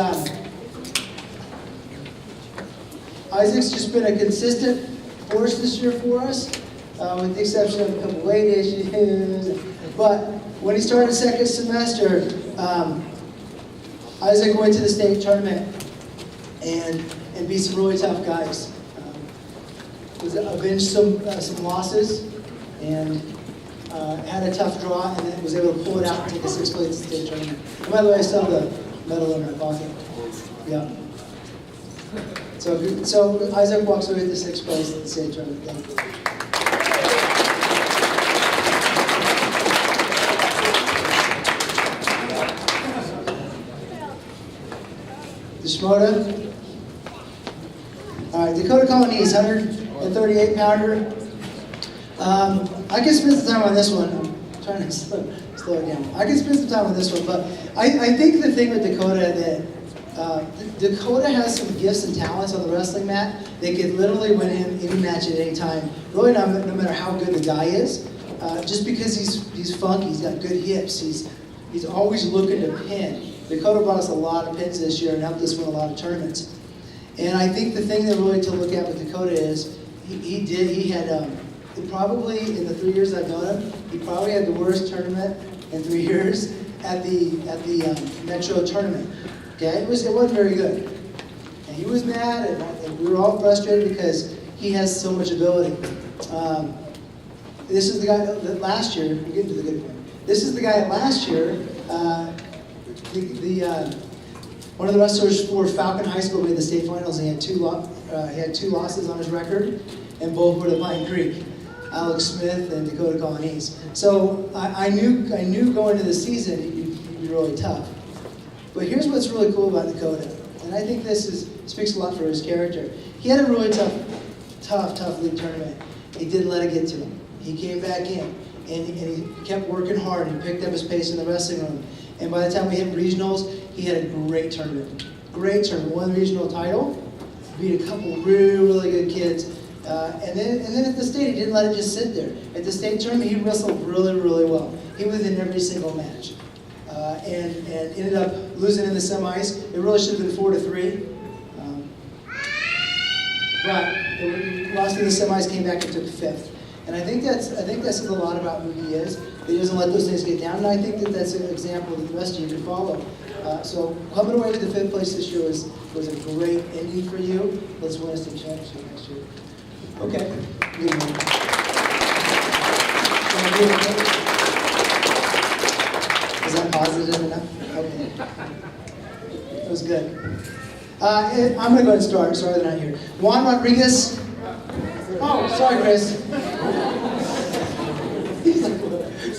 Isaac's just been a consistent force this year for us, with the exception of a couple weight issues. But when he started second semester, Isaac went to the state tournament and beat some really tough guys. Avenged some losses and had a tough draw, and then was able to pull it out and take a 6th place state tournament. And by the way, I still have the medal in my pocket. Yeah. So Isaac walks away with the 6th place at the state tournament. Thank you. The Shimoda. All right, Dakota Colonies, 138 pounder. I can spend some time on this one. I'm trying to slow it down. I can spend some time on this one, but I think the thing with Dakota that Dakota has some gifts and talents on the wrestling mat. They could literally win him any match at any time. Really, no matter how good the guy is, just because he's funky, he's got good hips, he's always looking to pin. Dakota brought us a lot of pins this year and helped us win a lot of tournaments. And I think the thing that really to look at with Dakota is he had probably in the 3 years I've known him, he probably had the worst tournament in 3 years at the Metro tournament. Okay, it wasn't very good, and he was mad, and we were all frustrated because he has so much ability. This is the guy that last year. We're getting to the good point. This is the guy that last year. One of the wrestlers for Falcon High School made the state finals. And he had two losses on his record, and both were to Pine Creek, Alex Smith and Dakota Colonies. So I knew going into the season he'd be really tough. But here's what's really cool about Dakota, and I think this speaks a lot for his character. He had a really tough league tournament. He didn't let it get to him. He came back in, and he kept working hard. He picked up his pace in the wrestling room. And by the time we hit regionals, he had a great tournament. Won the regional title, beat a couple really good kids. And then at the state, he didn't let it just sit there. At the state tournament, he wrestled really well. He was in every single match. And ended up losing in the semis. It really should have been 4-3. But he lost in the semis, came back and took 5th. And I think that says a lot about who he is. That he doesn't let those things get down. And I think that's an example that the rest of you can follow. So coming away with the 5th place this year was a great ending for you. Let's win a state championship next year. Okay. Is that positive enough? Okay. That was good. I'm going to go ahead and start. Sorry they're not here. Juan Rodriguez. Oh, sorry, Chris. He's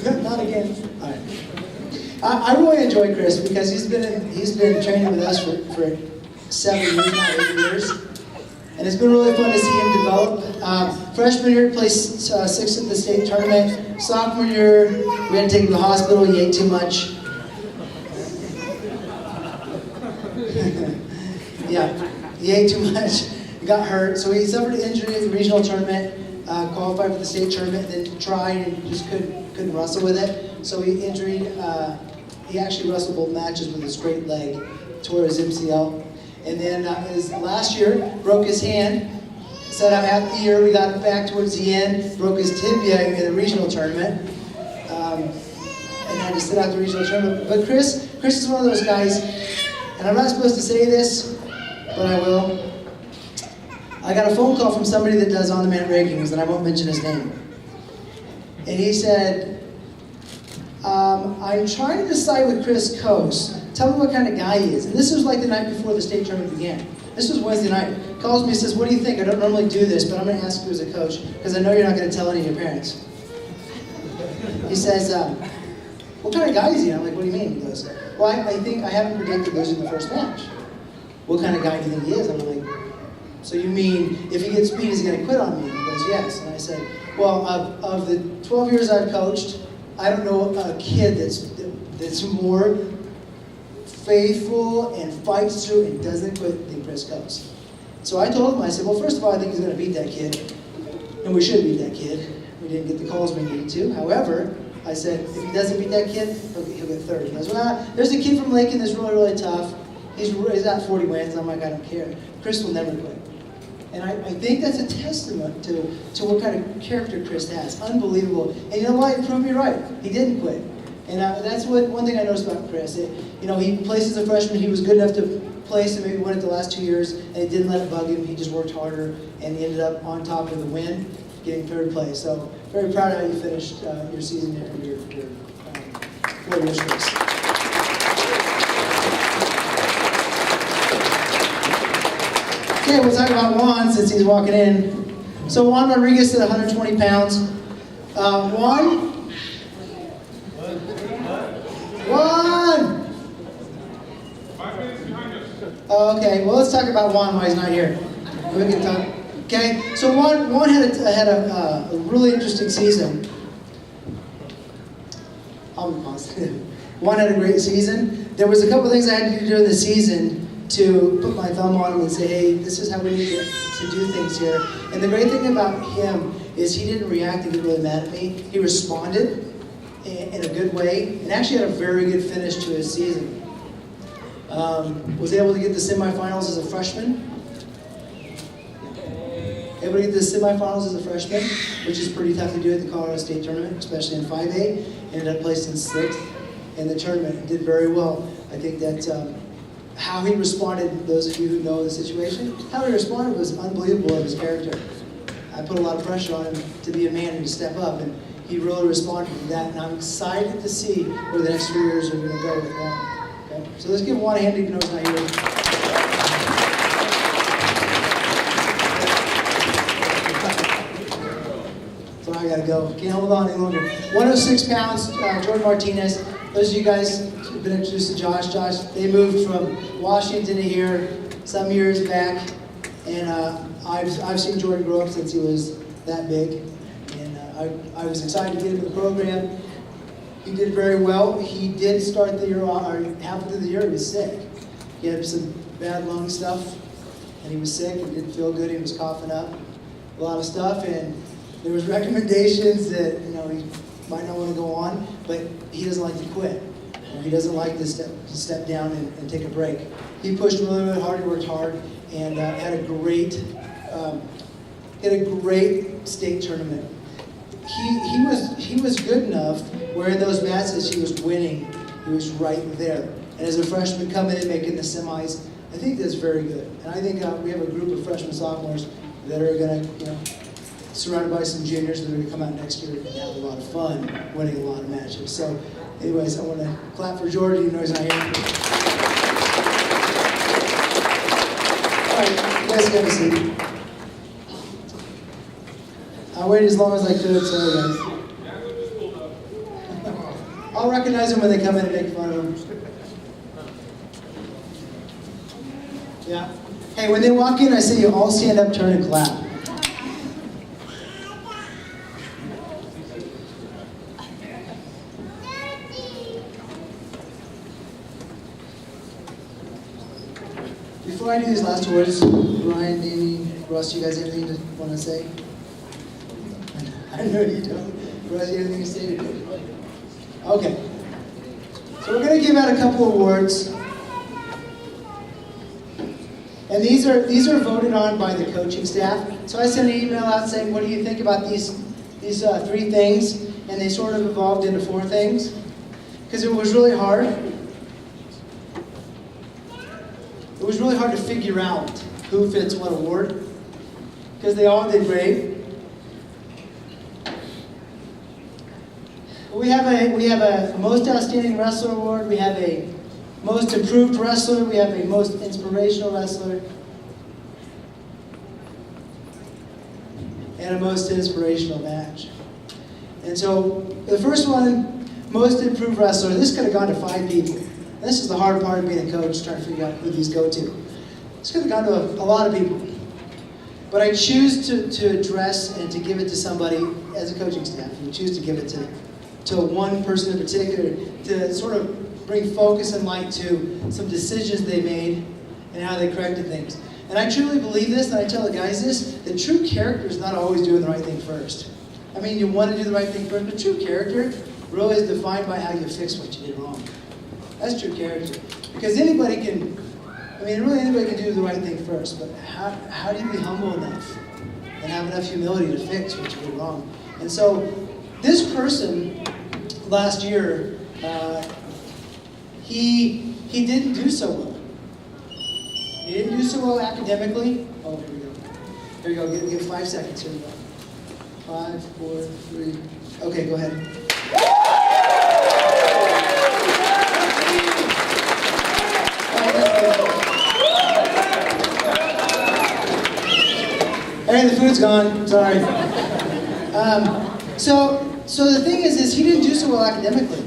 like, not again. All right. I really enjoy Chris because he's been training with us for 7 years now, 8 years. And it's been really fun to see him develop. Freshman year, he placed 6th at the state tournament. Sophomore year, we had to take him to the hospital. He ate too much. Yeah, he ate too much. He got hurt. So he suffered an injury at the regional tournament, qualified for the state tournament, and then tried and just couldn't wrestle with it. So he he actually wrestled both matches with a straight leg, tore his MCL. And then his last year, broke his hand. Set out half the year, we got back towards the end, broke his tibia in the regional tournament. And had to sit out the regional tournament. But Chris is one of those guys, and I'm not supposed to say this, but I will. I got a phone call from somebody that does on-demand rankings, and I won't mention his name. And he said, I'm trying to decide with Chris Coase. Tell me what kind of guy he is. And this was like the night before the state tournament began. This was Wednesday night. Calls me and says, what do you think? I don't normally do this, but I'm going to ask you as a coach, because I know you're not going to tell any of your parents. He says, what kind of guy is he? I'm like, what do you mean? He goes, well, I think I haven't predicted losing the first match. What kind of guy do you think he is? I'm like, so you mean if he gets beat, is he going to quit on me? He goes, yes. And I said, well, of the 12 years I've coached, I don't know a kid that's that's more faithful and fights through and doesn't quit than Chris Coates. So I told him, I said, well, first of all, I think he's going to beat that kid, and we should beat that kid. We didn't get the calls we needed to. However, I said, if he doesn't beat that kid, he'll get third. He goes, well, there's a kid from Lincoln that's really, really tough. He's at 40 wins. I'm like, I don't care. Chris will never quit. And I think that's a testament to what kind of character Chris has. Unbelievable. And you know what? It proved me right. He didn't quit. And that's one thing I noticed about Chris. He placed as a freshman. He was good enough to place and maybe win it the last 2 years, and it didn't let it bug him. He just worked harder, and he ended up on top of the win, getting third place. So very proud of how you finished your season there, your 4 years race. Okay, we'll talk about Juan since he's walking in. So Juan Rodriguez at 120 pounds. Juan? Oh, okay, well, let's talk about Juan while he's not here. We can talk. Okay, so Juan had a really interesting season. I'll be positive. Juan had a great season. There was a couple things I had to do during the season to put my thumb on him and say, hey, this is how we need to do things here. And the great thing about him is he didn't react and get really mad at me. He responded in a good way and actually had a very good finish to his season. Was able to get the semifinals as a freshman. Able to get the semifinals as a freshman, which is pretty tough to do at the Colorado State tournament, especially in 5A. Ended up placing 6th in the tournament. Did very well. I think that how he responded, those of you who know the situation, how he responded was unbelievable of his character. I put a lot of pressure on him to be a man and to step up, and he really responded to that. And I'm excited to see where the next 3 years are going to go with Juan. Okay? So let's give Juan a hand even though he's not here. So I gotta go. Can't hold on any longer. 106 pounds, Jordan Martinez. Those of you guys who've been introduced to Josh, they moved from Washington to here some years back, and I've seen Jordan grow up since he was that big, and I was excited to get him in the program. He did very well. He did start the year, or halfway through the year, he was sick. He had some bad lung stuff, and he was sick. He didn't feel good. He was coughing up a lot of stuff, and there was recommendations that he might not want to go on, but he doesn't like to quit. He doesn't like to step down and take a break. He pushed really, really hard. He worked hard, and had a great state tournament. He was good enough where in those matches he was winning. He was right there. And as a freshman coming in making the semis, I think that's very good. And I think we have a group of freshmen sophomores that are going to, surrounded by some juniors that are going to come out next year and have a lot of fun winning a lot of matches. So anyways, I want to clap for Jordan, even though he's not here. All right, you guys have a seat. I waited as long as I could, sorry guys. I'll recognize them when they come in and make fun of them. Yeah. Hey, when they walk in, I say you all stand up, turn, and clap. Before I do these last words, Ryan, Danny, Russ, you guys have anything to want to say? I know you don't. Russ, you have anything to say today? Okay. So we're going to give out a couple awards. And these are voted on by the coaching staff. So I sent an email out saying, what do you think about these 3 things? And they sort of evolved into 4 things. Because it was really hard. It was really hard to figure out who fits what award. Because they all did great. We have a Most Outstanding Wrestler Award. We have a Most Improved Wrestler. We have a Most Inspirational Wrestler. And a Most Inspirational Match. And so the first one, Most Improved Wrestler, this could have gone to 5 people. And this is the hard part of being a coach, trying to figure out who these go to. This could have gone to a lot of people. But I choose to address and to give it to somebody as a coaching staff. We choose to give it to to one person in particular to sort of bring focus and light to some decisions they made and how they corrected things. And I truly believe this, and I tell the guys this, that true character is not always doing the right thing first. I mean, you want to do the right thing first, but true character really is defined by how you fix what you did wrong. That's true character. Because anybody can do the right thing first, but how do you be humble enough and have enough humility to fix what you did wrong? And so, this person, last year, he didn't do so well. He didn't do so well academically. Oh, here we go. Here we go. Give 5 seconds. Here we go. 5, 4, 3. Okay, go ahead. Hey, the food's gone. Sorry. So the thing is he didn't do so well academically.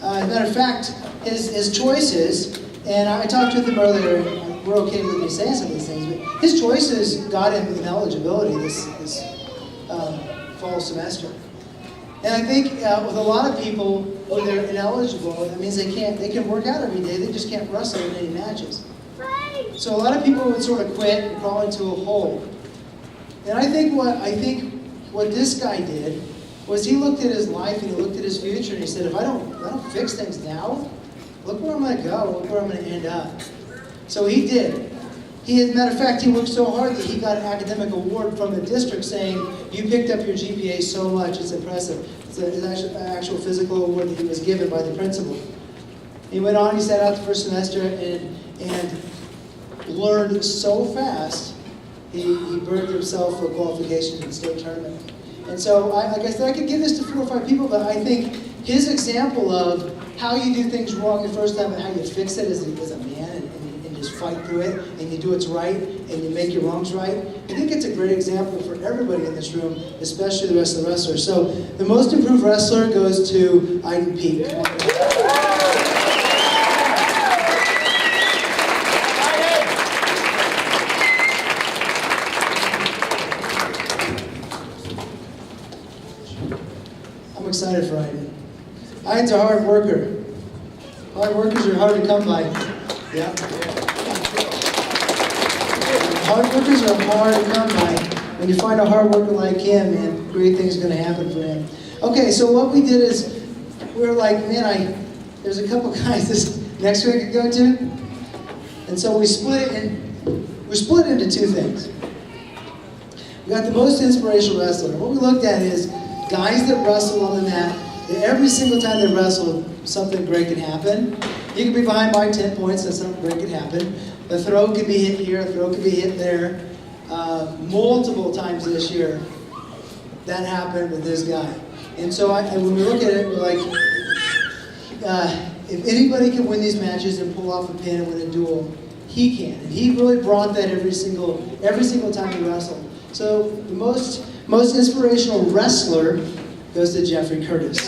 As a matter of fact, his choices, and I talked with him earlier. We're okay with me saying some of these things, but his choices got him ineligibility this fall semester. And I think with a lot of people, when they're ineligible, that means they can work out every day, they just can't wrestle in any matches. So a lot of people would sort of quit and crawl into a hole. And I think what this guy did was he looked at his life and he looked at his future and he said, if I don't fix things now, look where I'm going to go, look where I'm going to end up. So he did. As a matter of fact, he worked so hard that he got an academic award from the district saying, you picked up your GPA so much, it's impressive. It's an actual physical award that he was given by the principal. He went on, he sat out the first semester and learned so fast, he burned himself for qualification in the state tournament. And so, like I said, I could give this to 4 or 5 people, but I think his example of how you do things wrong the first time and how you fix it as a man and just fight through it and you do what's right and you make your wrongs right. I think it's a great example for everybody in this room, especially the rest of the wrestlers. So the most improved wrestler goes to Iden Peak. I'm excited for Iden. Iden's a hard worker. Hard workers are hard to come by. Yeah. Hard workers are hard to come by. When you find a hard worker like him, man, great things are going to happen for him. Okay, so what we did is, we were like, man, there's a couple guys this next week I could go to. And so we split it into 2 things. We got the most inspirational wrestler. And what we looked at is guys that wrestle on the mat, that every single time they wrestle, something great can happen. You can be behind by 10 points, and something great could happen. A throw could be hit here, a throw could be hit there. Multiple times this year, that happened with this guy. And so when we look at it, we're like, if anybody can win these matches and pull off a pin and win a duel, he can. And he really brought that every single time he wrestled. So the most inspirational wrestler goes to Jeffrey Curtis.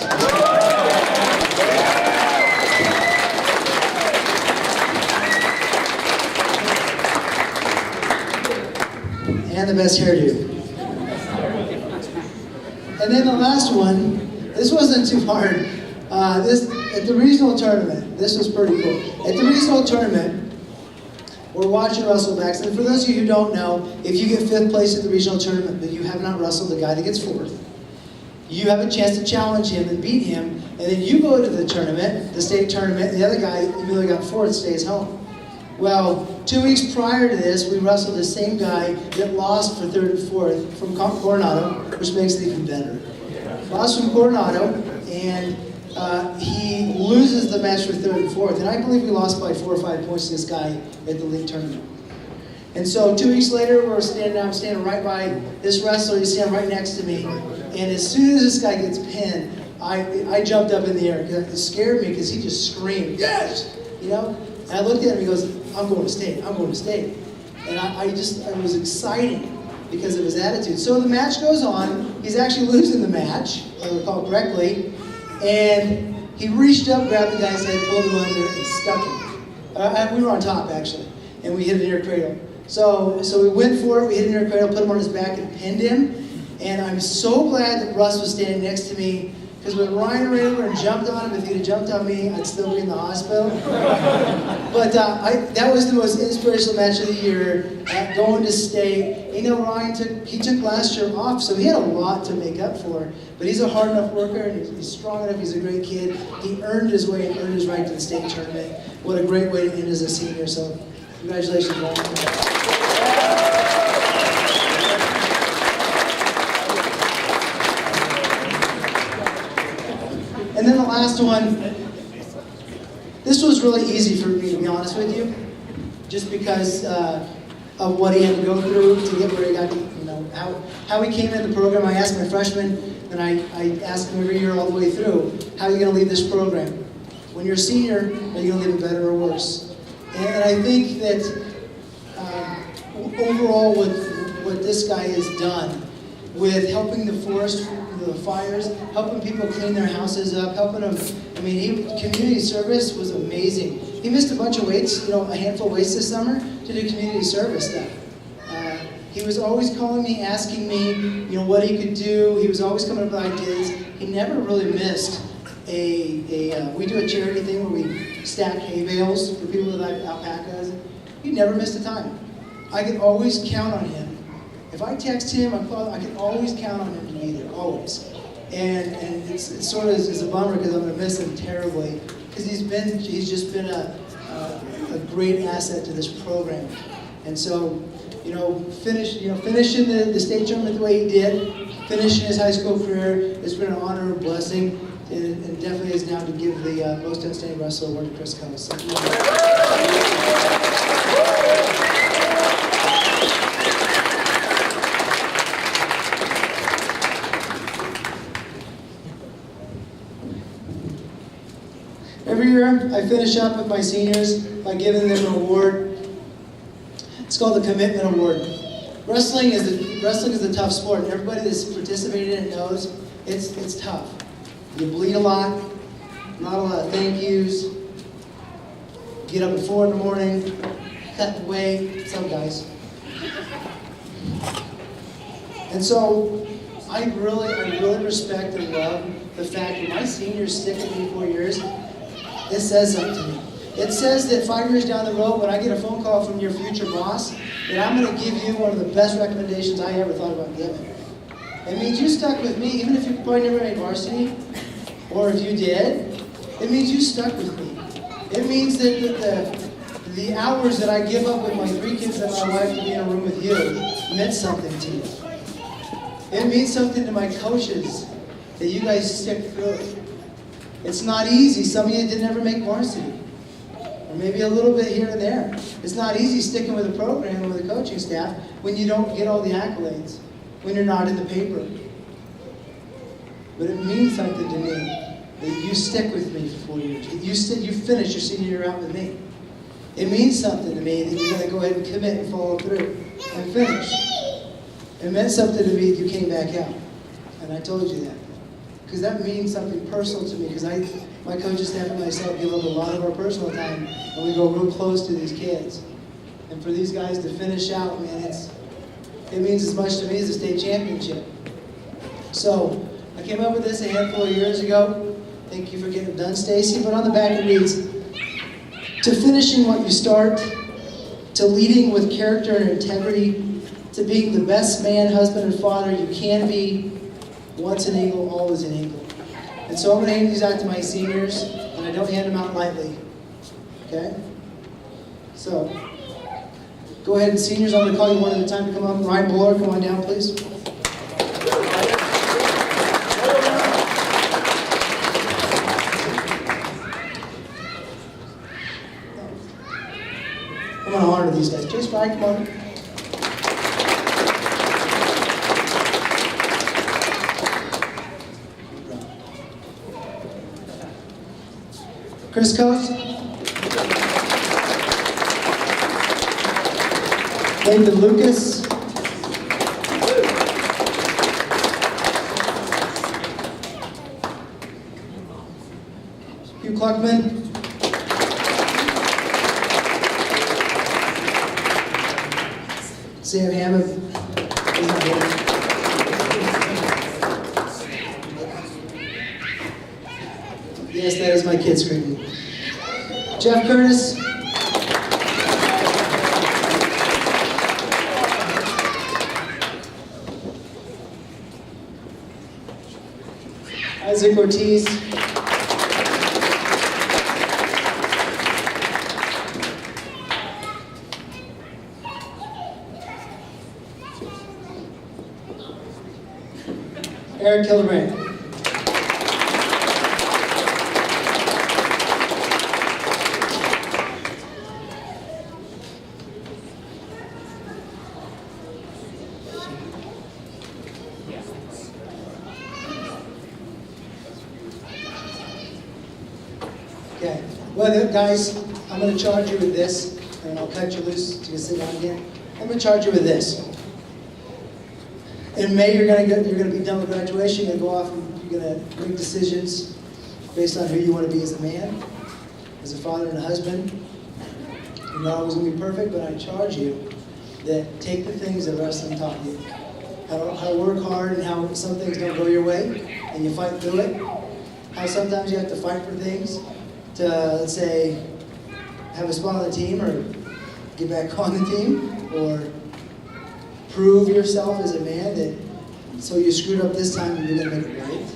And the best hairdo. And then the last one, this wasn't too hard. At the regional tournament, this was pretty cool. At the regional tournament, we're watching wrestlebacks, and for those of you who don't know, if you get 5th place at the regional tournament, but you have not wrestled the guy that gets 4th, you have a chance to challenge him and beat him, and then you go to the tournament, the state tournament, and the other guy, even though he got 4th, stays home. Well, 2 weeks prior to this, we wrestled the same guy that lost for 3rd and 4th from Coronado, which makes it even better. Lost from Coronado, and he loses the match for 3rd and 4th. And I believe we lost by 4 or 5 points to this guy at the league tournament. And so 2 weeks later, I'm standing right by this wrestler, he's standing right next to me. And as soon as this guy gets pinned, I jumped up in the air because it scared me because he just screamed, yes! You know? And I looked at him, he goes, I'm going to state, I'm going to state. And I was excited because of his attitude. So the match goes on, he's actually losing the match, if I recall correctly, and he reached up, grabbed the guy's head, pulled him under, and stuck him. And we were on top, actually, and we hit an air cradle. So we went for it, we hit an air cradle, put him on his back, and pinned him. And I'm so glad that Russ was standing next to me Because when Ryan ran over and jumped on him, if he'd have jumped on me, I'd still be in the hospital. But that was the most inspirational match of the year, going to state. You know, Ryan took last year off, so he had a lot to make up for. But he's a hard enough worker, and he's strong enough, he's a great kid. He earned his way and earned his right to the state tournament. What a great way to end as a senior, so congratulations, Ryan. And then the last one, this was really easy for me, to be honest with you, just because of what he had to go through to get where he got, you know, how he came in the program. I asked my freshmen, and I ask him every year all the way through, how are you going to leave this program? When you're a senior, are you going to leave it better or worse? And I think that overall what this guy has done with helping the forest, the fires, helping people clean their houses up, helping them, I mean, community service was amazing. He missed a bunch of weights, you know, a handful of weights this summer to do community service stuff. He was always calling me, asking me, you know, what he could do. He was always coming up with ideas. He never really missed we do a charity thing where we stack hay bales for people with alpacas. He never missed a time. I could always count on him. If I text him, I can always count on him to be there, always. And it's sort of is a bummer because I'm going to miss him terribly because he's just been a great asset to this program. And so, you know, finishing the state tournament the way he did, finishing his high school career, it's been an honor and blessing, and definitely is now to give the most outstanding wrestler award to Chris Coase. Every year, I finish up with my seniors by giving them an award. It's called the Commitment Award. Wrestling is a tough sport, and everybody that's participated in it knows it's tough. You bleed a lot, not a lot of thank yous. Get up at 4 in the morning, cut the weight, some guys. And so I really respect and love the fact that my seniors stick with me 4 years. It says something to me. It says that 5 years down the road, when I get a phone call from your future boss, that I'm going to give you one of the best recommendations I ever thought about giving. It means you stuck with me, even if you probably never made varsity, or if you did, it means you stuck with me. It means that the hours that I give up with my 3 kids and my wife to be in a room with you meant something to you. It means something to my coaches that you guys stick through it. It's not easy. Some of you didn't ever make varsity. Or maybe a little bit here and there. It's not easy sticking with a program and with a coaching staff when you don't get all the accolades, when you're not in the paper. But it means something to me that you stick with me for 4 years. That you finish your senior year out with me. It means something to me that you're going to go ahead and commit and follow through and finish. It meant something to me that you came back out. And I told you that. Because that means something personal to me, because my coaching staff and myself give up a lot of our personal time, and we go real close to these kids. And for these guys to finish out, man, it means as much to me as a state championship. So, I came up with this a handful of years ago. Thank you for getting it done, Stacy. But on the back it reads, to finishing what you start, to leading with character and integrity, to being the best man, husband, and father you can be, once an eagle, always an eagle. And so I'm going to hand these out to my seniors, and I don't hand them out lightly. Okay? So, go ahead, and seniors, I'm going to call you one at a time to come up. Ryan Buller, come on down, please. I'm going to honor these guys. Chase Fry, come on. Chris Coase. Nathan Lucas. Hugh Kluckman. Sam Hammond. He's not here. Yes, that is my kid screaming. Jeff Curtis. Isaac Ortiz. Eric Kilbrand. Okay, well guys, I'm going to charge you with this, and I'll cut you loose so you can sit down again. I'm going to charge you with this. In May, you're going to be done with graduation. You're going to go off and you're going to make decisions based on who you want to be as a man, as a father and a husband. You're not always going to be perfect, but I charge you that take the things that wrestling taught you. How to work hard and how some things don't go your way and you fight through it. How sometimes you have to fight for things to, let's say, have a spot on the team or get back on the team or prove yourself as a man that so you screwed up this time and you're going to make it right.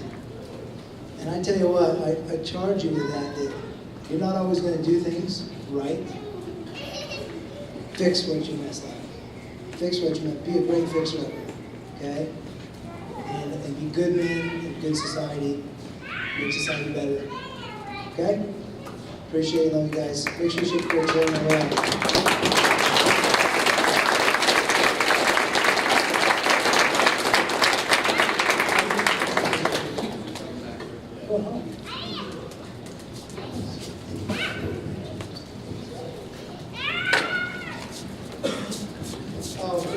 And I tell you what, I charge you with that you're not always going to do things right. Fix what you messed up. Fix what you messed up. Be a great fixer. Okay? And be good men in good society. Make society better. Okay? Appreciate it, love you guys. Make sure you shoot for each other around.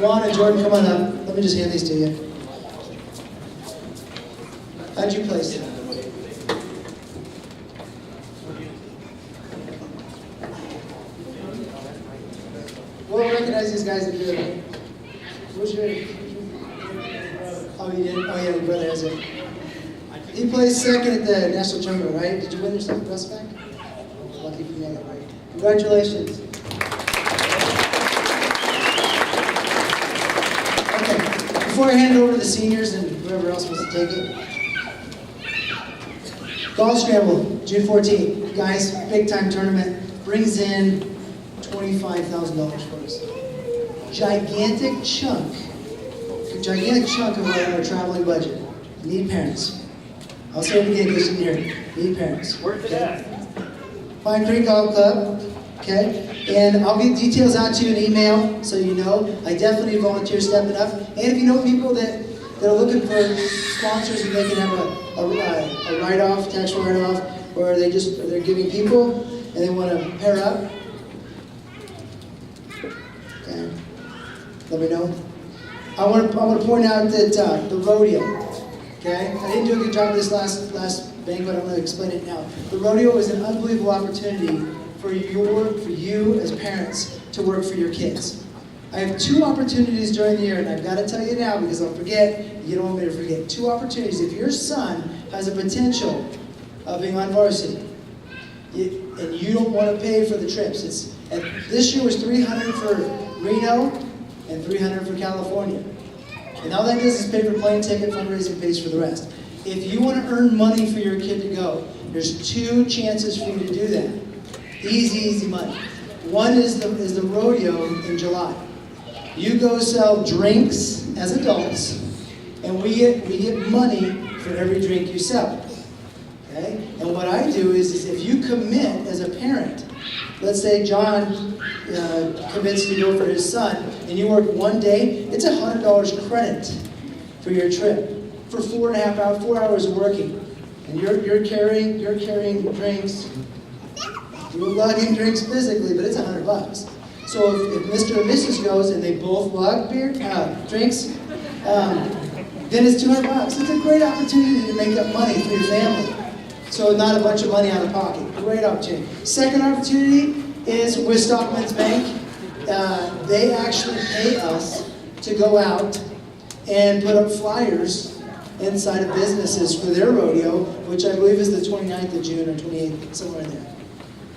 Juan and Jordan, come on up. Let me just hand these to you. How'd you place it? We'll recognize these guys if you're there. What's your... Oh, you did? Oh, yeah, your brother has it. He placed second at the national tournament, right? Did you win yourself a dress back? Lucky for you, right? Congratulations. Before I hand it over to the seniors and whoever else wants to take it. Golf Scramble, June 14th. Guys, big time tournament. Brings in $25,000 for us. Gigantic chunk of our traveling budget. Need parents. I'll say it again because you didn't hear it. Need parents. Where's it at? Pine Creek Golf Club. Okay? And I'll get details out to you in email so you know. I definitely volunteer stepping up. And if you know people that are looking for sponsors and they can have a write-off, tax write-off, or they're giving people and they want to pair up, okay, let me know. I want to point out that the rodeo, okay? I didn't do a good job of this last banquet. I'm going to explain it now. The rodeo is an unbelievable opportunity for you as parents to work for your kids. I have 2 opportunities during the year, and I've got to tell you now because I'll forget. You don't want me to forget. 2 opportunities. If your son has a potential of being on varsity, and you don't want to pay for the trips, this year was $300 for Reno and $300 for California. And all that does is pay for plane ticket, fundraising pays for the rest. If you want to earn money for your kid to go, there's 2 chances for you to do that. Easy money. One is the rodeo in July. You go sell drinks as adults, and we get money for every drink you sell. Okay? And what I do is if you commit as a parent, let's say John commits to go for his son, and you work 1 day, it's $100 credit for your trip for 4.5 hours, 4 hours of working, and you're carrying drinks. You're lugging drinks physically, but it's $100. So if Mr. and Mrs. goes and they both lug drinks, then it's $200. It's a great opportunity to make up money for your family. So not a bunch of money out of pocket. Great opportunity. Second opportunity is with Stockman's Bank. They actually pay us to go out and put up flyers inside of businesses for their rodeo, which I believe is the 29th of June or 28th, somewhere in there.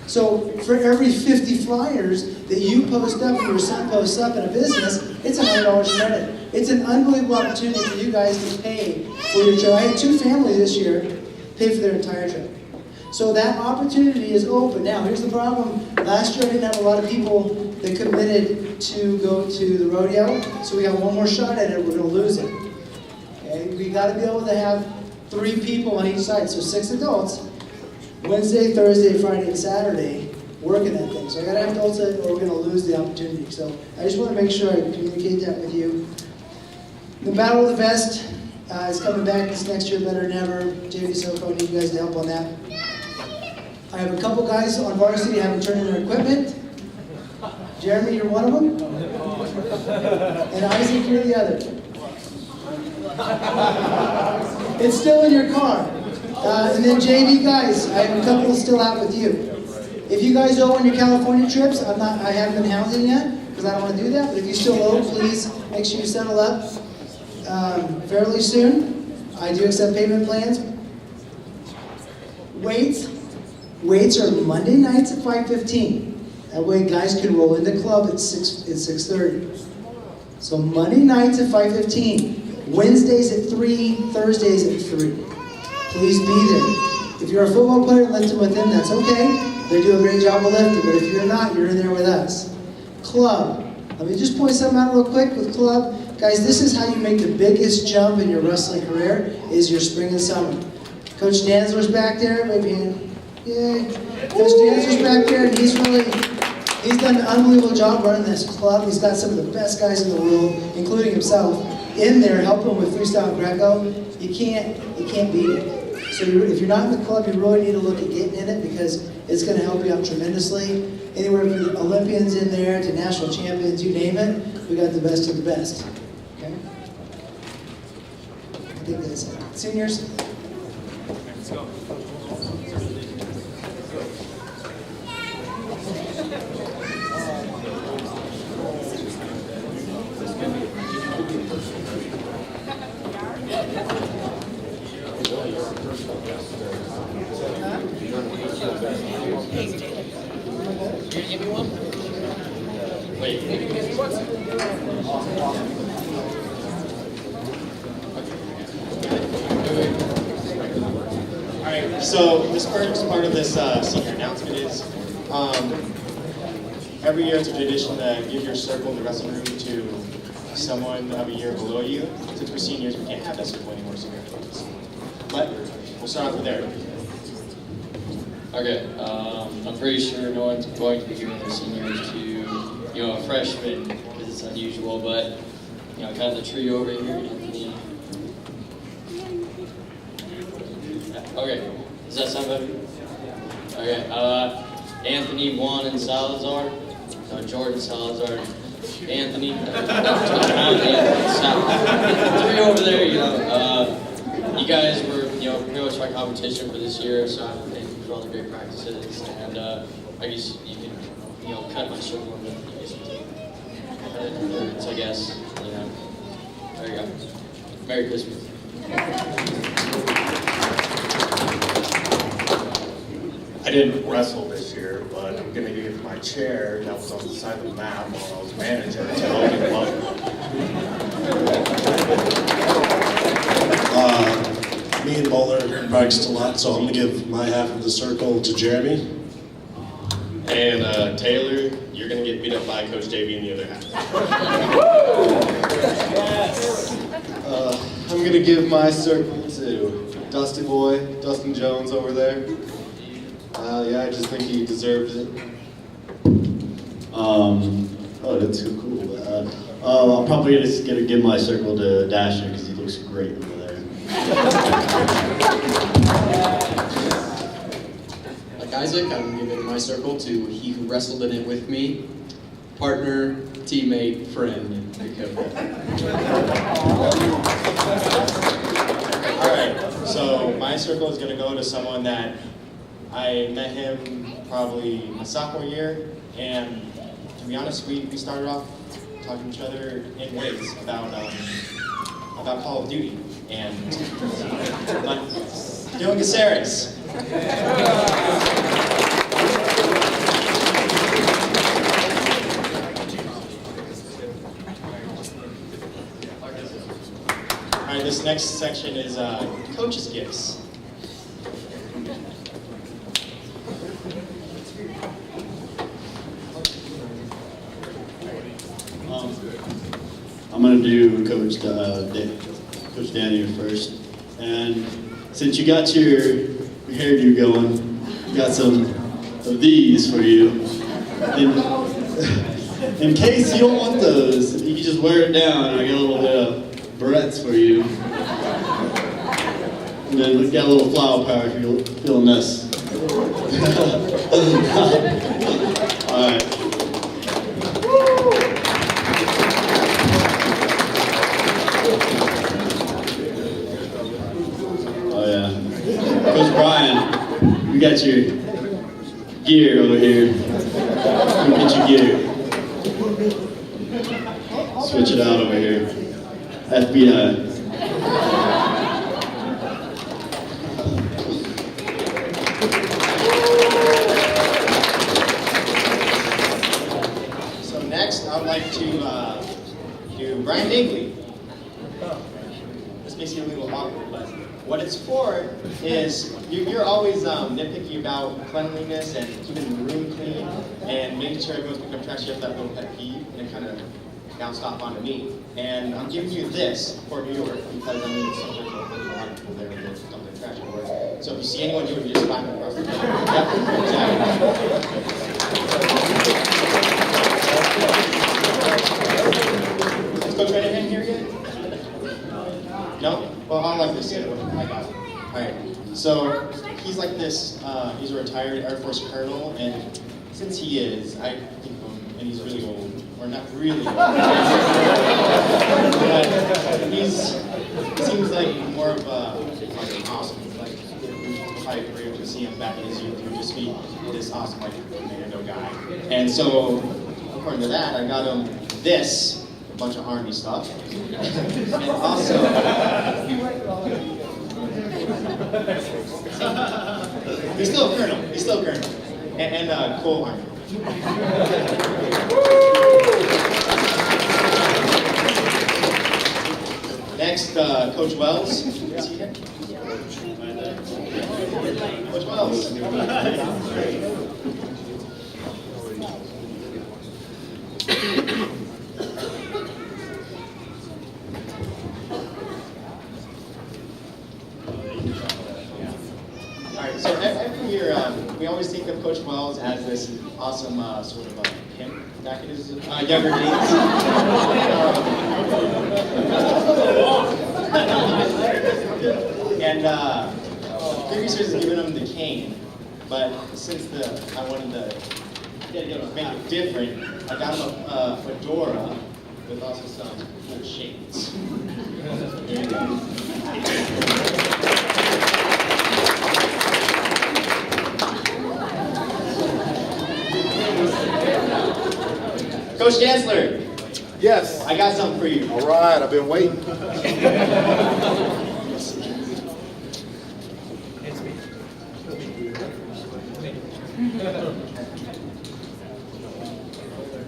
So for every 50 flyers that you post up, or your son posts up in a business, it's $100 credit. It's an unbelievable opportunity for you guys to pay for your trip. I had 2 families this year pay for their entire trip. So that opportunity is open. Now, here's the problem. Last year I didn't have a lot of people that committed to go to the rodeo, so we got one more shot at it, we're gonna lose it. Okay? We gotta be able to have 3 people on each side, so 6 adults, Wednesday, Thursday, Friday, and Saturday, working that thing. So I gotta have adults or we're gonna lose the opportunity. So I just wanna make sure I communicate that with you. The Battle of the Vest is coming back this next year better than ever. JV Soko, need you guys to help on that. I have a couple guys on varsity that haven't turned in their equipment. Jeremy, you're one of them? And Isaac, you're the other. It's still in your car. And then JV guys, I have a couple still out with you. If you guys owe on your California trips, I haven't been housing yet, because I don't want to do that, but if you still owe, please make sure you settle up fairly soon. I do accept payment plans. Weights are Monday nights at 5:15. That way guys can roll into club at 6:30. So Monday nights at 5:15. Wednesdays at 3, Thursdays at 3. Please be there. If you're a football player lifting with them, that's okay. They do a great job of lifting, but if you're not, you're in there with us. Club. Let me just point something out real quick with club. Guys, this is how you make the biggest jump in your wrestling career, is your spring and summer. Coach Danzler's back there, maybe. Yay. Coach Danzler's back there, and he's done an unbelievable job running this club. He's got some of the best guys in the world, including himself, in there helping with freestyle Greco. You can't beat it. So if you're not in the club, you really need to look at getting in it, because it's going to help you out tremendously. Anywhere from the Olympians in there to national champions, you name it, we got the best of the best. Okay? I think that's it. Seniors? Let's go. Give me one? Wait. Alright, so this first part of this senior announcement is every year it's a tradition to give your circle in the wrestling room to someone of a year below you. Since we're seniors, we can't have that circle anymore, so we're going to But we'll start off with Eric. Okay, I'm pretty sure no one's going to be giving their seniors to, a freshman, because it's unusual, but, kind of the trio over here, Anthony. Okay, does that sound better? Okay, Anthony, Juan, and Salazar. No, Jordan, Salazar, Anthony. Three over there, you guys were, pretty much my competition for this year, so thank you for all the great practices, and I guess you can, cut my circle with you guys can take thirds, I guess, There you go. Merry Christmas. I didn't wrestle this year, but I'm going to give my chair that was on the side of the map while I was manager to Logan Love. Me and Bowler practiced a lot, so I'm going to give my half of the circle to Jeremy. And Taylor, you're going to get beat up by Coach JV in the other half. I'm going to give my circle to Dusty Boy, Dustin Jones over there. Yeah, I just think he deserves it. Oh, that's so cool. I'm probably just going to give my circle to Dasher because he looks great over there. Like Isaac, I'm giving my circle to he who wrestled in it with me, partner, teammate, friend, Dakota. All right, so my circle is going to go to someone that I met him probably my sophomore year, and to be honest, we started off talking to each other in ways about about Call of Duty. And Dylan Caceres. All right, this next section is coaches' gifts. I'm going to do Coach Daniel first. And since you got your hairdo going, we got some of these for you. In case you don't want those, you can just wear it down. I got a little bit of barrettes for you. And then we got a little flower power if you're feeling this. All right. Oh yeah. Coach Brian, we got your gear over here. Come get your gear. Switch it out over here. FBI. So next, I'd like to do Brian Dingley. This makes you a little awkward, but what it's for is you're always nitpicky about cleanliness and keeping the room clean and making sure everyone's picking up trash. You have that little pet peeve, and it kind of bounced off onto me. And I'm giving you this for New York because I mean, it's such a lot of people there and they dump their trash everywhere. So if you see anyone do it, you just slap them across the face. Yep, exactly. Is Coach Renahan here yet? No? Well, I like this. I got it. All right. So he's like this. He's a retired Air Force colonel, and since he is, I think of him, and he's really old, or not really old. But he seems like more of like an awesome, like if I were able to see him back in his youth, he would just be this awesome, like commando guy. And so, according to that, I got him this. Bunch of Army stuff. And also, he's still a colonel. He's still a colonel. And coal army. Next, Coach Wells. Is he here? Coach Wells. So every year, we always think of Coach Wells as this awesome sort of pimp back in his younger days. And previous years have given him the cane, but since I wanted to make it different, I got him a fedora with also some cool shades. There you go. Coach Chancellor. Yes. I got something for you. All right, I've been waiting.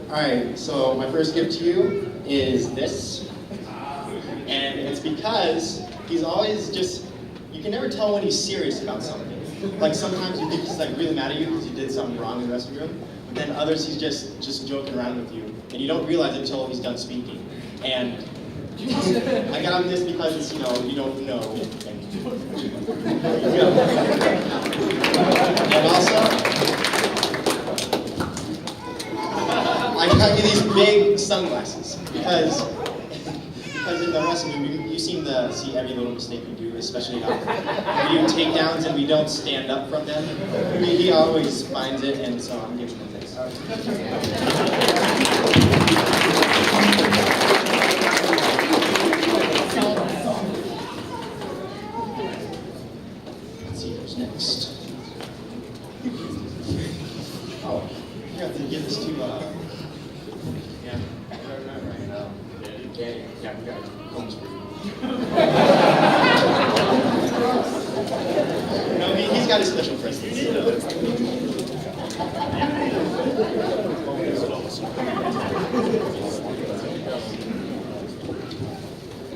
All right, so my first gift to you is this. And it's because he's always just, you can never tell when he's serious about something. Like sometimes you think he's like really mad at you because you did something wrong in the dressing room. Then others, he's just joking around with you, and you don't realize it until he's done speaking. And I got him this because it's, you don't know. And there you go. And also, I got you these big sunglasses because in the wrestling room, you seem to see every little mistake we do, especially when we do takedowns and we don't stand up from them. He always finds it, and so I'm giving him this. Let's see who's next. Oh, you have to give this to, yeah, I don't know right now. Yeah, we got combs for you. No, he's got a special presence.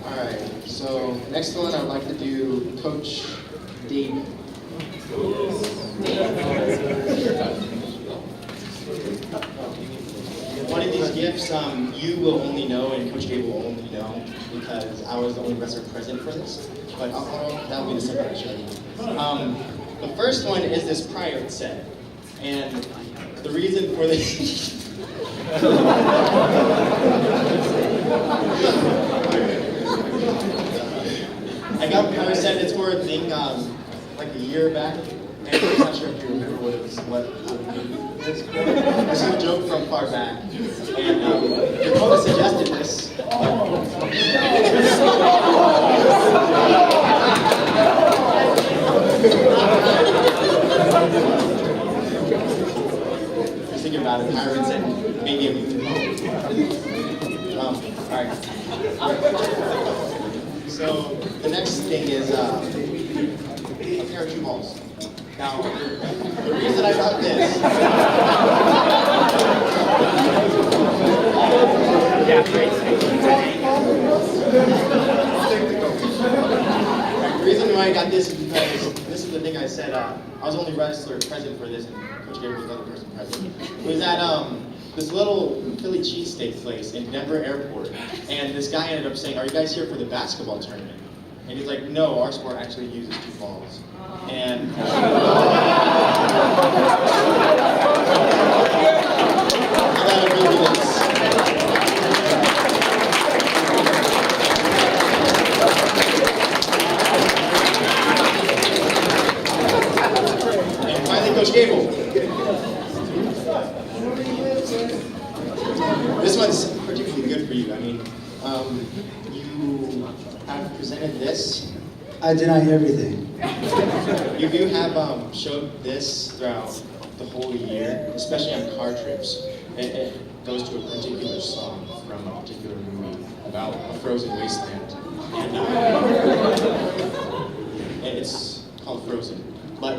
All right, so next one I'd like to do Coach Dean. One of these gifts you will only know and Coach Gabe will only know because I was the only wrestler present for this, but that'll be the second I show you. The first one is this Pirate set, and the reason for this. I got a Pirate set. It's for a thing like a year back, and I'm not sure if you remember what it was. This is a joke from far back, and Dakota suggested this. Just thinking about it, Pirates and maybe a alright. So the next thing is a pair of cue balls. Now, the reason I got this. The reason why I got this is because this is the thing I said. I was the only wrestler present for this, and Coach Gabe was another person present. It was at this little Philly cheesesteak place in Denver Airport, and this guy ended up saying, "Are you guys here for the basketball tournament?" And he's like, "No, our sport actually uses 2 balls." And and finally, Coach Gable. This one's particularly good for you. I mean, you have presented this. I deny everything. You have showed this throughout the whole year, especially on car trips. It goes to a particular song from a particular movie about a frozen wasteland. And it's called Frozen. But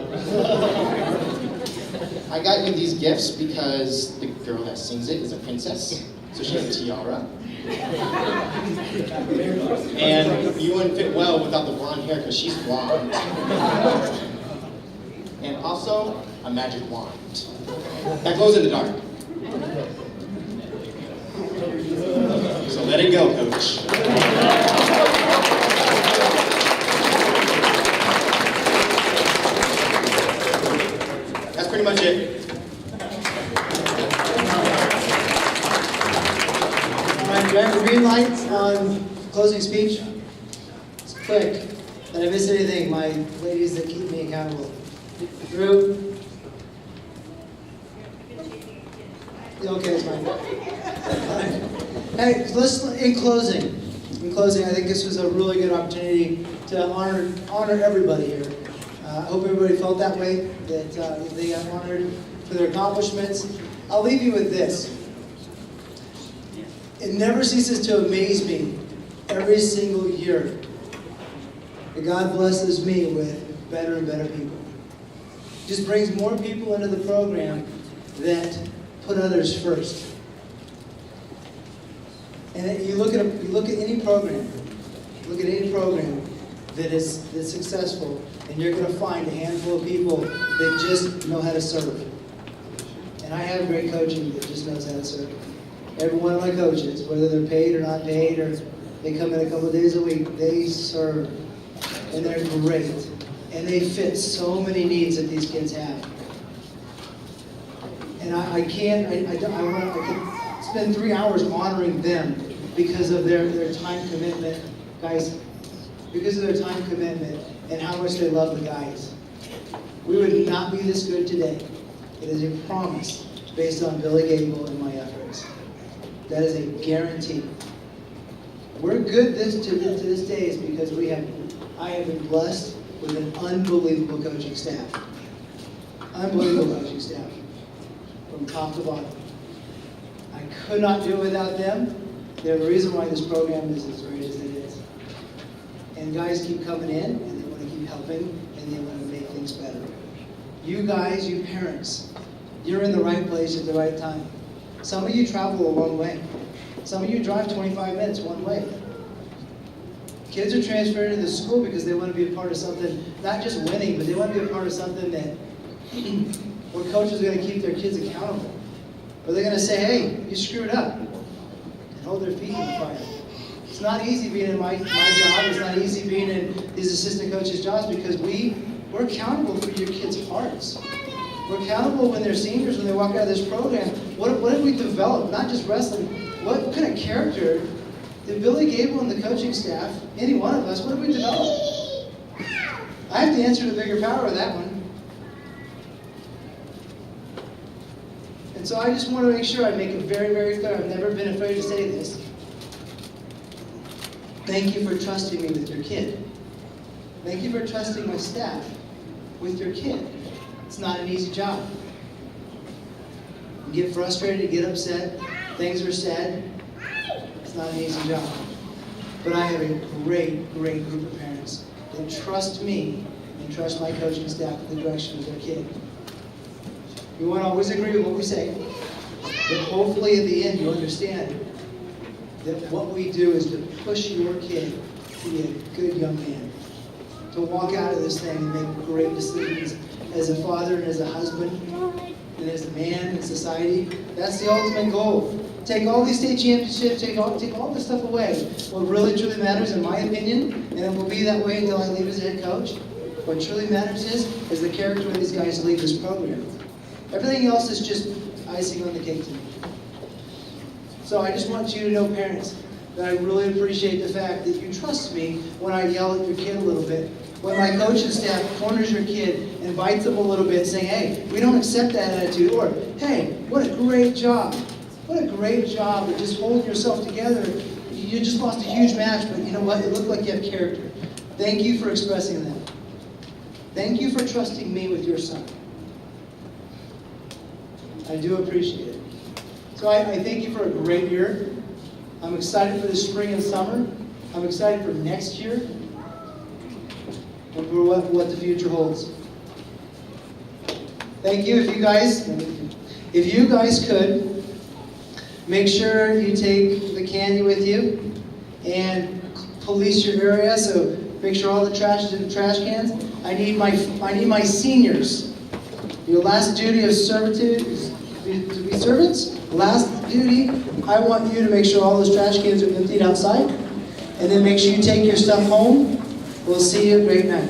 I got you these gifts because the girl that sings it is a princess, so she has a tiara. And you wouldn't fit well without the blonde hair because she's blonde. And also, a magic wand. That glows in the dark. So let it go, Coach. That's pretty much it. All right, do I have the green lights on closing speech? It's quick. Did I miss anything? My ladies that keep me accountable. Drew? Okay, it's fine. Hey, in closing, I think this was a really good opportunity to honor everybody here. I hope everybody felt that way, that they got honored for their accomplishments. I'll leave you with this. It never ceases to amaze me every single year that God blesses me with better and better people. Just brings more people into the program that put others first. And you look at any program, that is successful, and you're going to find a handful of people that just know how to serve. And I have great coaching that just knows how to serve. Every one of my coaches, whether they're paid or not paid, or they come in a couple of days a week, they serve, and they're great. And they fit so many needs that these kids have. And I can spend 3 hours honoring them because of their time commitment, guys, because of their time commitment and how much they love the guys. We would not be this good today. It is a promise based on Billy Gable and my efforts. That is a guarantee. We're good to this day is because I have been blessed with an unbelievable coaching staff. Unbelievable coaching staff. From top to bottom. I could not do it without them. They're the reason why this program is as great as it is. and guys keep coming in, and they want to keep helping, and they want to make things better. You guys, you parents, you're in the right place at the right time. Some of you travel a long way. Some of you drive 25 minutes one way. Kids are transferring to the school because they want to be a part of something, not just winning, but they want to be a part of something that where coaches are going to keep their kids accountable. Or they're going to say, hey, you screwed up, and hold their feet in the fire. It's not easy being in my job. It's not easy being in these assistant coaches' jobs because we're accountable for your kids' hearts. We're accountable when they're seniors, when they walk out of this program. What have we developed? Not just wrestling. What kind of character did Billy Gable and the coaching staff, any one of us, what have we developed? I have to answer to bigger power with that one. And so I just want to make sure I make it very, very clear. I've never been afraid to say this. Thank you for trusting me with your kid. Thank you for trusting my staff with your kid. It's not an easy job. You get frustrated, you get upset, things are said. It's not an easy job. But I have a great, great group of parents that trust me and trust my coaching staff with the direction of their kid. We won't always agree with what we say, but hopefully at the end you understand that what we do is to push your kid to be a good young man, to walk out of this thing and make great decisions as a father and as a husband and as a man in society. That's the ultimate goal. Take all these state championships, take all this stuff away. What really truly matters, in my opinion, and it will be that way until I leave as head coach, what truly matters is the character of these guys leave this program. Everything else is just icing on the cake to me. So I just want you to know, parents, that I really appreciate the fact that you trust me when I yell at your kid a little bit. When my coaching staff corners your kid and bites them a little bit, saying, hey, we don't accept that attitude, or, hey, what a great job. What a great job of just holding yourself together. You just lost a huge match, but you know what? It looked like you have character. Thank you for expressing that. Thank you for trusting me with your son. I do appreciate it. So I thank you for a great year. I'm excited for the spring and summer. I'm excited for next year and for what the future holds. Thank you. If you guys could, make sure you take the candy with you and police your area. So make sure all the trash is in the trash cans. I need my seniors. Your last duty of servitude is to be servants. Last duty, I want you to make sure all those trash cans are emptied outside, and then make sure you take your stuff home. We'll see you. Great night.